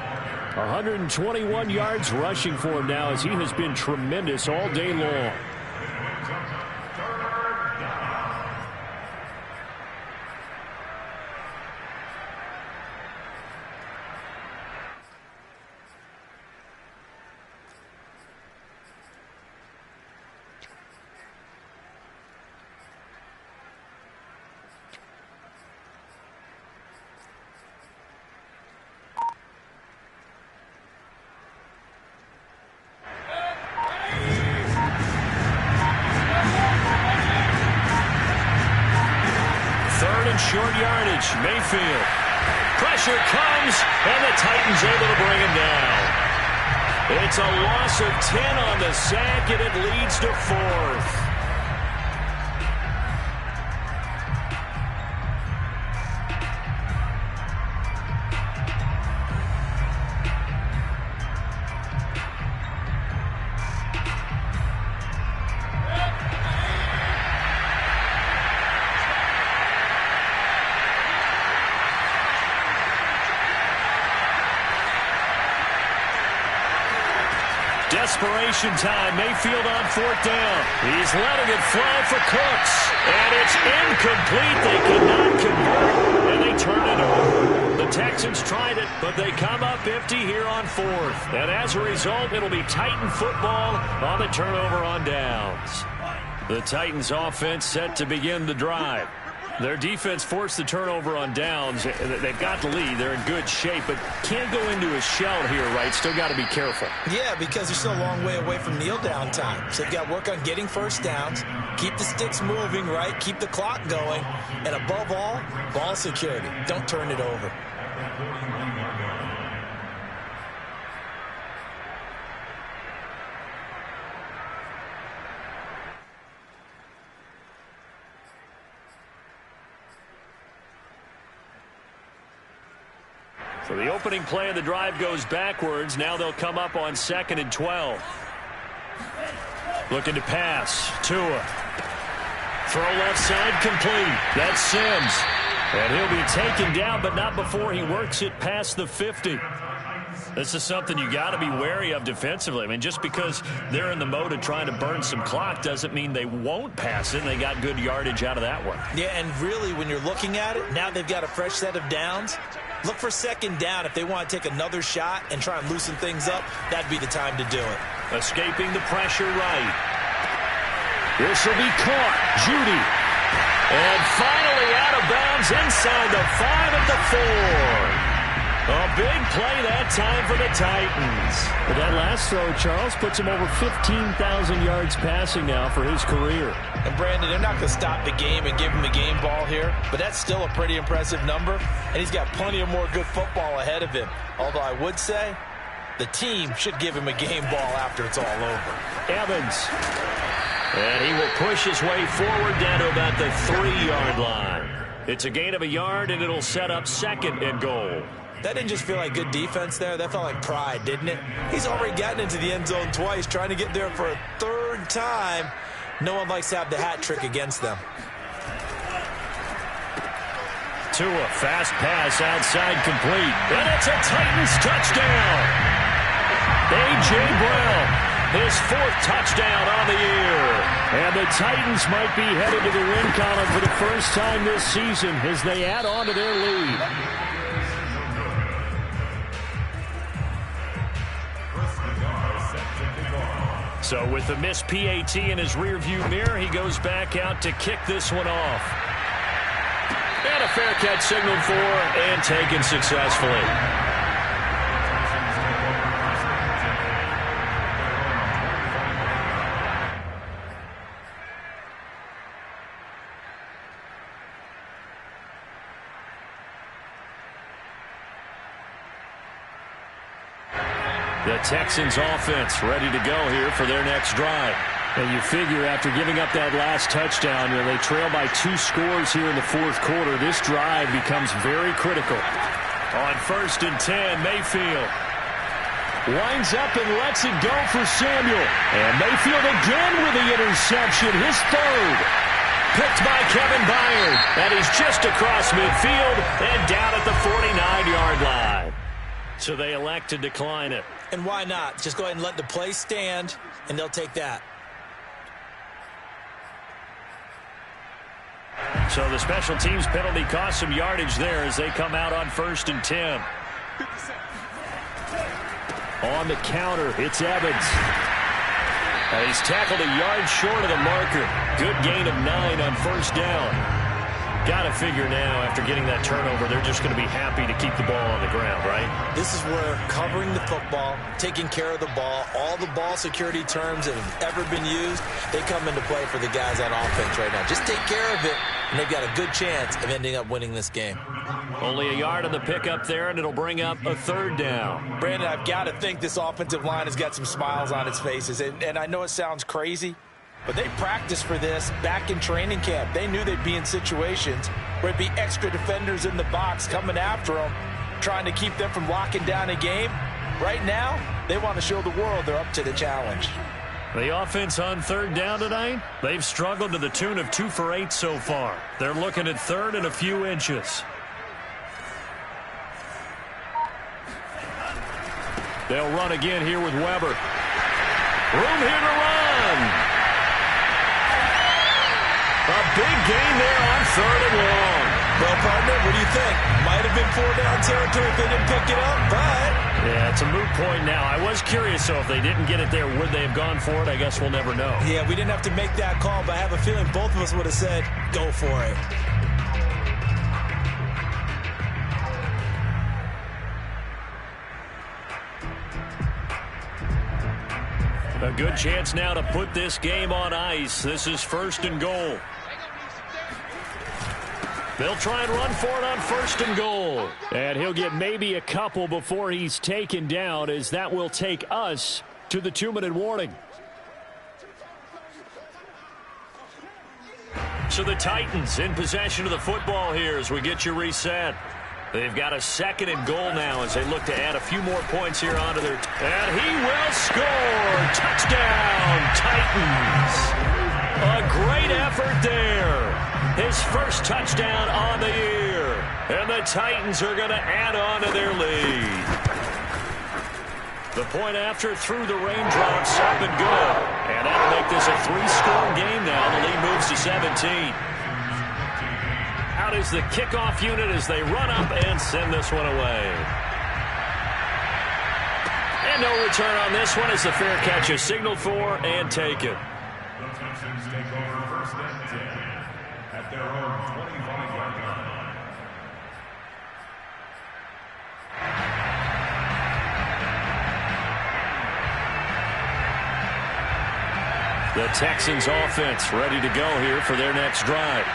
121 yards rushing for him now as he has been tremendous all day long. Short yardage, Mayfield. Pressure comes, and the Titans able to bring him down. It's a loss of 10 on the sack, and it leads to 4th. Desperation time. Mayfield on 4th down. He's letting it fly for Cooks. And it's incomplete. They cannot convert. And they turn it over. The Texans tried it, but they come up empty here on 4th. And as a result, it'll be Titan football on the turnover on downs. The Titans offense set to begin the drive. Their defense forced the turnover on downs. They've got the lead. They're in good shape, but can't go into a shell here, right? Still got to be careful. Yeah, because they're still a long way away from kneel down time. So they've got to work on getting first downs, keep the sticks moving, right? Keep the clock going. And above all, ball security. Don't turn it over. So the opening play of the drive goes backwards. Now they'll come up on 2nd and 12. Looking to pass. Tua. Throw left side complete. That's Sims. And he'll be taken down, but not before he works it past the 50. This is something you got to be wary of defensively. I mean, just because they're in the mode of trying to burn some clock doesn't mean they won't pass it. They got good yardage out of that one. Yeah, and really, when you're looking at it, now they've got a fresh set of downs. Look for 2nd down. If they want to take another shot and try and loosen things up, that'd be the time to do it. Escaping the pressure right. This will be caught. Judy. And finally out of bounds inside the 5 at the 4. A big play that time for the Titans. But that last throw, Charles, puts him over 15,000 yards passing now for his career. And Brandon, they're not going to stop the game and give him the game ball here, but that's still a pretty impressive number, and he's got plenty of more good football ahead of him. Although I would say the team should give him a game ball after it's all over. Evans. And he will push his way forward down to about the 3-yard line. It's a gain of a yard, and it'll set up 2nd and goal. That didn't just feel like good defense there. That felt like pride, didn't it? He's already gotten into the end zone twice, trying to get there for a 3rd time. No one likes to have the hat trick against them. Tua, fast pass outside complete. And it's a Titans touchdown. A.J. Brown. His 4th touchdown on the year. And the Titans might be headed to the win column for the first time this season as they add on to their lead. So with the missed PAT in his rearview mirror, he goes back out to kick this one off. And a fair catch signaled for and taken successfully. The Texans offense ready to go here for their next drive. And you figure after giving up that last touchdown, they trail by 2 scores here in the 4th quarter. This drive becomes very critical. On 1st and 10, Mayfield winds up and lets it go for Samuel. And Mayfield again with the interception, his 3rd. Picked by Kevin Byard. And he's just across midfield and down at the 49-yard line. So they elect to decline it. And why not? Just go ahead and let the play stand, and they'll take that. So the special teams penalty cost some yardage there as they come out on 1st and 10. On the counter, it's Evans. And he's tackled a yard short of the marker. Good gain of 9 on 1st down. Got to figure now, after getting that turnover, they're just going to be happy to keep the ball on the ground, right? This is where covering the football, taking care of the ball, all the ball security terms that have ever been used, they come into play for the guys on offense right now. Just take care of it, and they've got a good chance of ending up winning this game. Only a yard on the pickup there, and it'll bring up a 3rd down. Brandon, I've got to think this offensive line has got some smiles on its faces, and I know it sounds crazy, but they practiced for this back in training camp. They knew they'd be in situations where it'd be extra defenders in the box coming after them, trying to keep them from locking down a game. Right now, they want to show the world they're up to the challenge. The offense on 3rd down tonight, they've struggled to the tune of 2 for 8 so far. They're looking at 3rd and a few inches. They'll run again here with Weber. Room here to run. A big gain there on 3rd and long. Well, partner, what do you think? Might have been 4-down territory if they didn't pick it up, but... Yeah, it's a moot point now. I was curious, so if they didn't get it there, would they have gone for it? I guess we'll never know. Yeah, we didn't have to make that call, but I have a feeling both of us would have said, go for it. A good chance now to put this game on ice. This is 1st and goal. They'll try and run for it on 1st and goal. And he'll get maybe a couple before he's taken down, as that will take us to the 2-minute warning. So the Titans in possession of the football here as we get you reset. They've got a 2nd and goal now as they look to add a few more points here onto their... And he will score! Touchdown, Titans! A great effort there. His 1st touchdown on the year. And the Titans are going to add on to their lead. The point after through the raindrops up and good. And that'll make this a 3-score game now. The lead moves to 17. Out is the kickoff unit as they run up and send this one away. And no return on this one as the fair catch is signaled for and taken. The Texans take over 1st and 10 at their own 25-yard line. The Texans offense ready to go here for their next drive.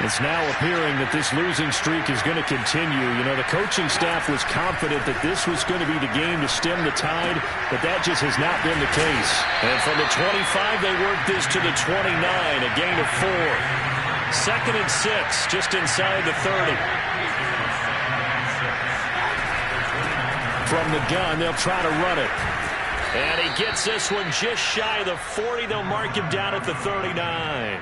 It's now appearing that this losing streak is going to continue. You know, the coaching staff was confident that this was going to be the game to stem the tide, but that just has not been the case. And from the 25, they worked this to the 29, a gain of 4. 2nd and 6, just inside the 30. From the gun, they'll try to run it. And he gets this one just shy of the 40. They'll mark him down at the 39.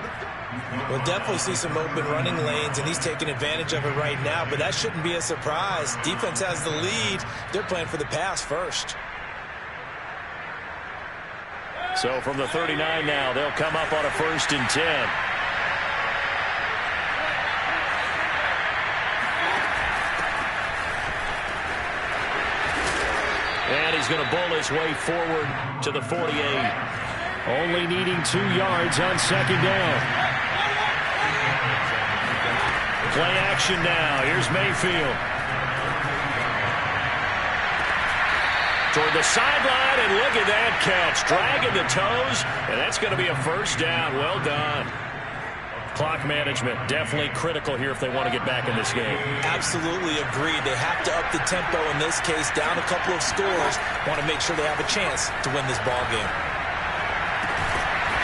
We'll definitely see some open running lanes, and he's taking advantage of it right now, but that shouldn't be a surprise. Defense has the lead. They're playing for the pass first. So from the 39 now, they'll come up on a 1st and 10. And he's going to bowl his way forward to the 48. Only needing 2 yards on 2nd down. Play action now. Here's Mayfield. Toward the sideline, and look at that catch. Dragging the toes, and that's going to be a 1st down. Well done. Clock management definitely critical here if they want to get back in this game. Absolutely agreed. They have to up the tempo in this case, down a couple of scores. Want to make sure they have a chance to win this ball game.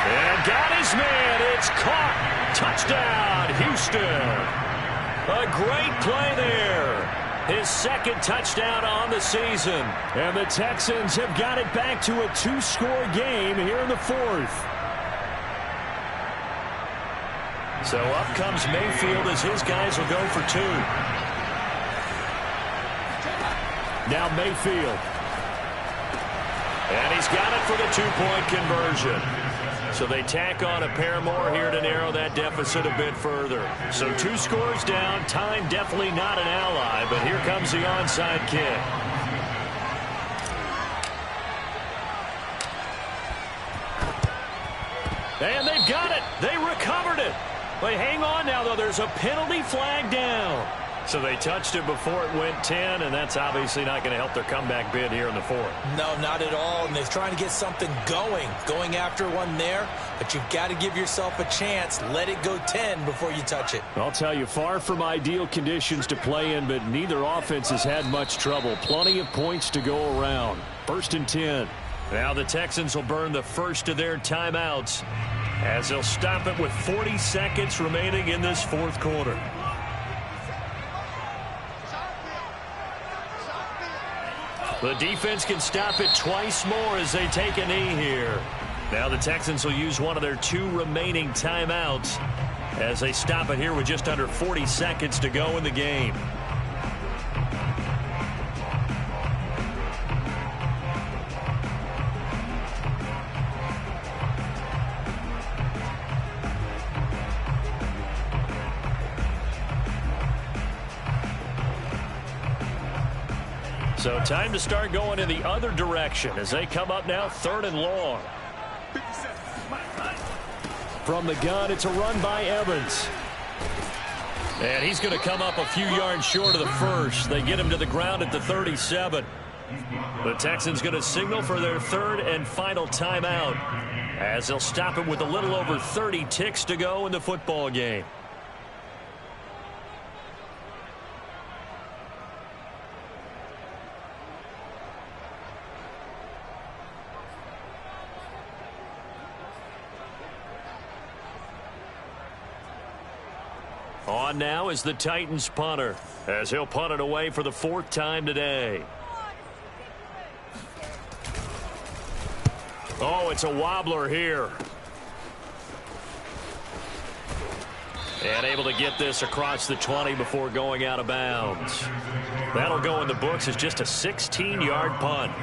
And got his man. It's caught. Touchdown, Houston. A great play there. His 2nd touchdown on the season. And the Texans have got it back to a 2-score game here in the 4th. So up comes Mayfield as his guys will go for 2. Now Mayfield. And he's got it for the 2-point conversion. So they tack on a pair more here to narrow that deficit a bit further. So 2 scores down. Time definitely not an ally, but here comes the onside kick. And they've got it. They recovered it. But hang on now, though. There's a penalty flag down. So they touched it before it went 10, and that's obviously not going to help their comeback bid here in the 4th. No, not at all. And they're trying to get something going after one there. But you've got to give yourself a chance. Let it go 10 before you touch it. I'll tell you, far from ideal conditions to play in, but neither offense has had much trouble. Plenty of points to go around. 1st and 10. Now the Texans will burn the first of their timeouts as they'll stop it with 40 seconds remaining in this 4th quarter. The defense can stop it twice more as they take a knee here. Now the Texans will use one of their 2 remaining timeouts as they stop it here with just under 40 seconds to go in the game. So time to start going in the other direction as they come up now 3rd and long. From the gun, it's a run by Evans. And he's going to come up a few yards short of the first. They get him to the ground at the 37. The Texans going to signal for their 3rd and final timeout as they'll stop it with a little over 30 ticks to go in the football game. On now is the Titans punter as he'll punt it away for the 4th time today. Oh, it's a wobbler here. And able to get this across the 20 before going out of bounds. That'll go in the books as just a 16-yard punt.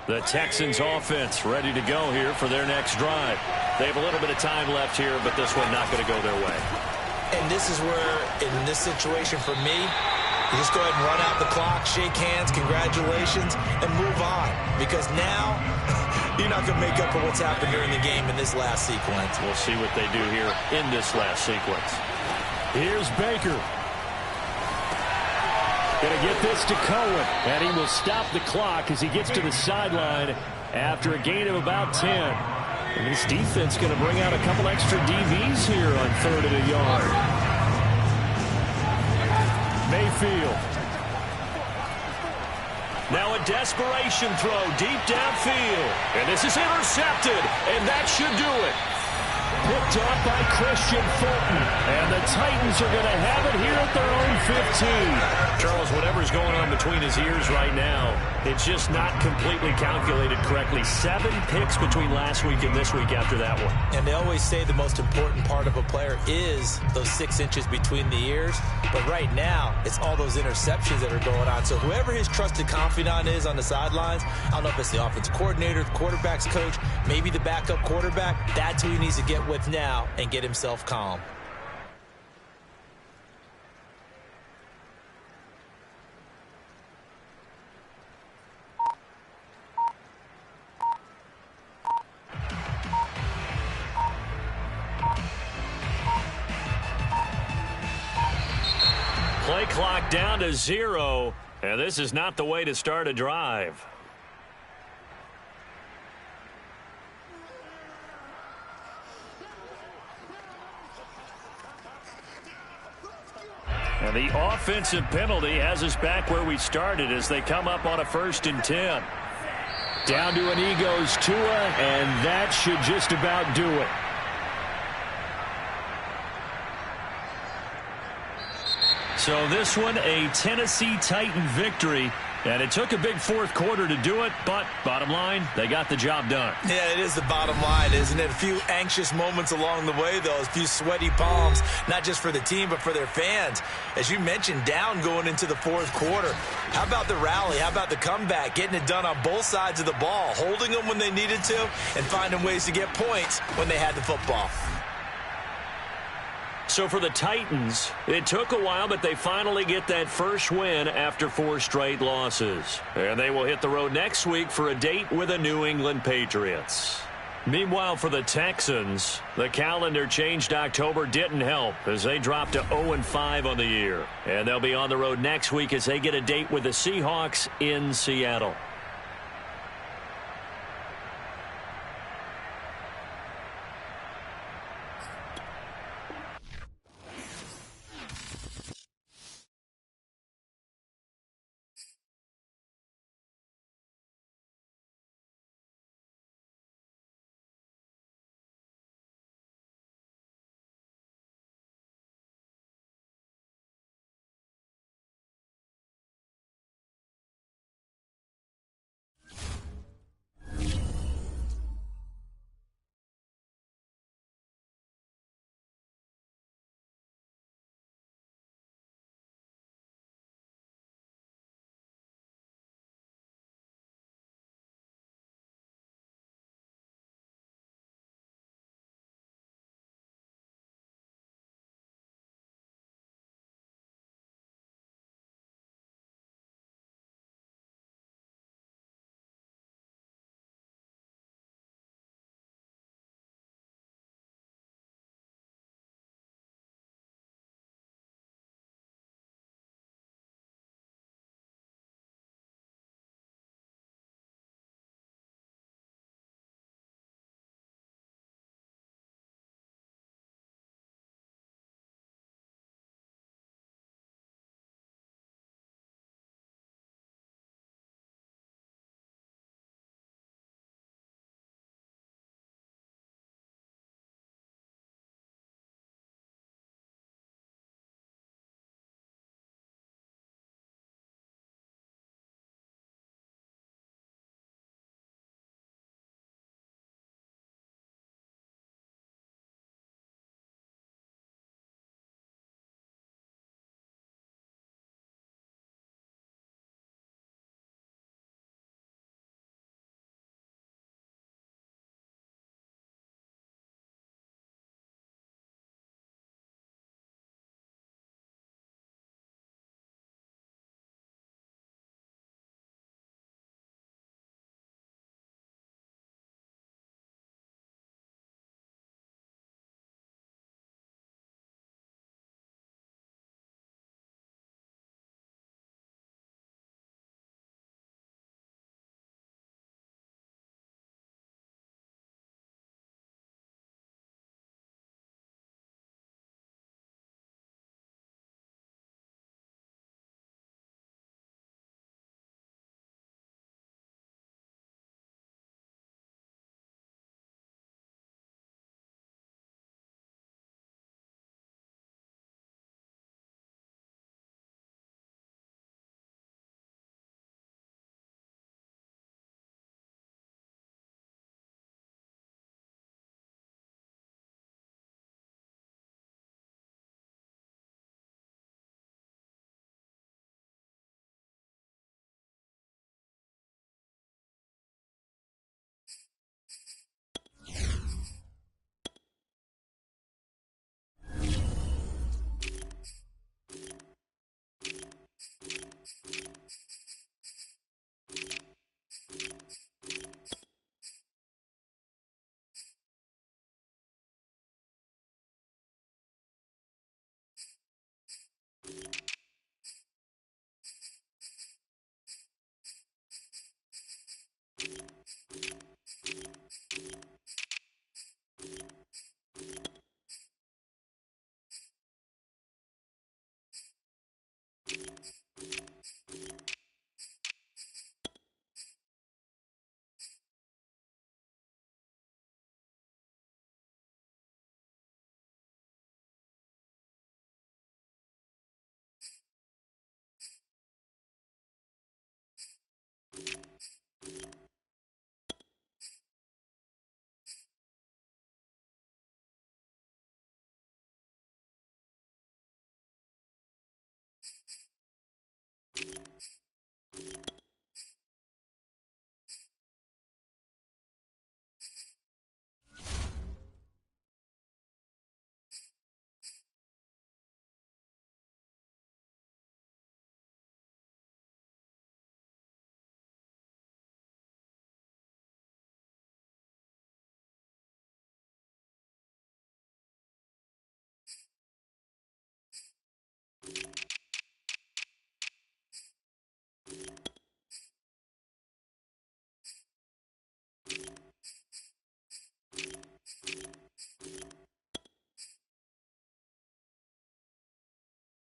The Texans offense ready to go here for their next drive. They have a little bit of time left here, but this one not going to go their way. And this is where, in this situation for me, you just go ahead and run out the clock, shake hands, congratulations, and move on. Because now, you're not going to make up for what's happened during the game in this last sequence. We'll see what they do here in this last sequence. Here's Baker. Going to get this to Cohen, and he will stop the clock as he gets to the sideline after a gain of about 10. And this defense going to bring out a couple extra DBs here on 3rd and a yard. Mayfield. Now a desperation throw deep downfield. And this is intercepted, and that should do it. picked off by Christian Fulton. And the Titans are going to have it here at their own 15. Charles, whatever's going on between his ears right now, it's just not completely calculated correctly. 7 picks between last week and this week after that one. And they always say the most important part of a player is those 6 inches between the ears. But right now, it's all those interceptions that are going on. So whoever his trusted confidant is on the sidelines, I don't know if it's the offensive coordinator, the quarterback's coach, maybe the backup quarterback, that's who he needs to get with now and get himself calm. Play clock down to 0, and this is not the way to start a drive. And the offensive penalty has us back where we started as they come up on a 1st and 10. Down to a knee goes Tua, and that should just about do it. So this one, a Tennessee Titan victory. And it took a big 4th quarter to do it, but bottom line, they got the job done. Yeah, it is the bottom line, isn't it? A few anxious moments along the way, though. A few sweaty palms, not just for the team, but for their fans. As you mentioned, down going into the 4th quarter. How about the rally? How about the comeback? Getting it done on both sides of the ball, holding them when they needed to, and finding ways to get points when they had the football. So for the Titans, it took a while, but they finally get that first win after 4 straight losses. And they will hit the road next week for a date with the New England Patriots. Meanwhile, for the Texans, the calendar changed. October didn't help as they dropped to 0-5 on the year. And they'll be on the road next week as they get a date with the Seahawks in Seattle.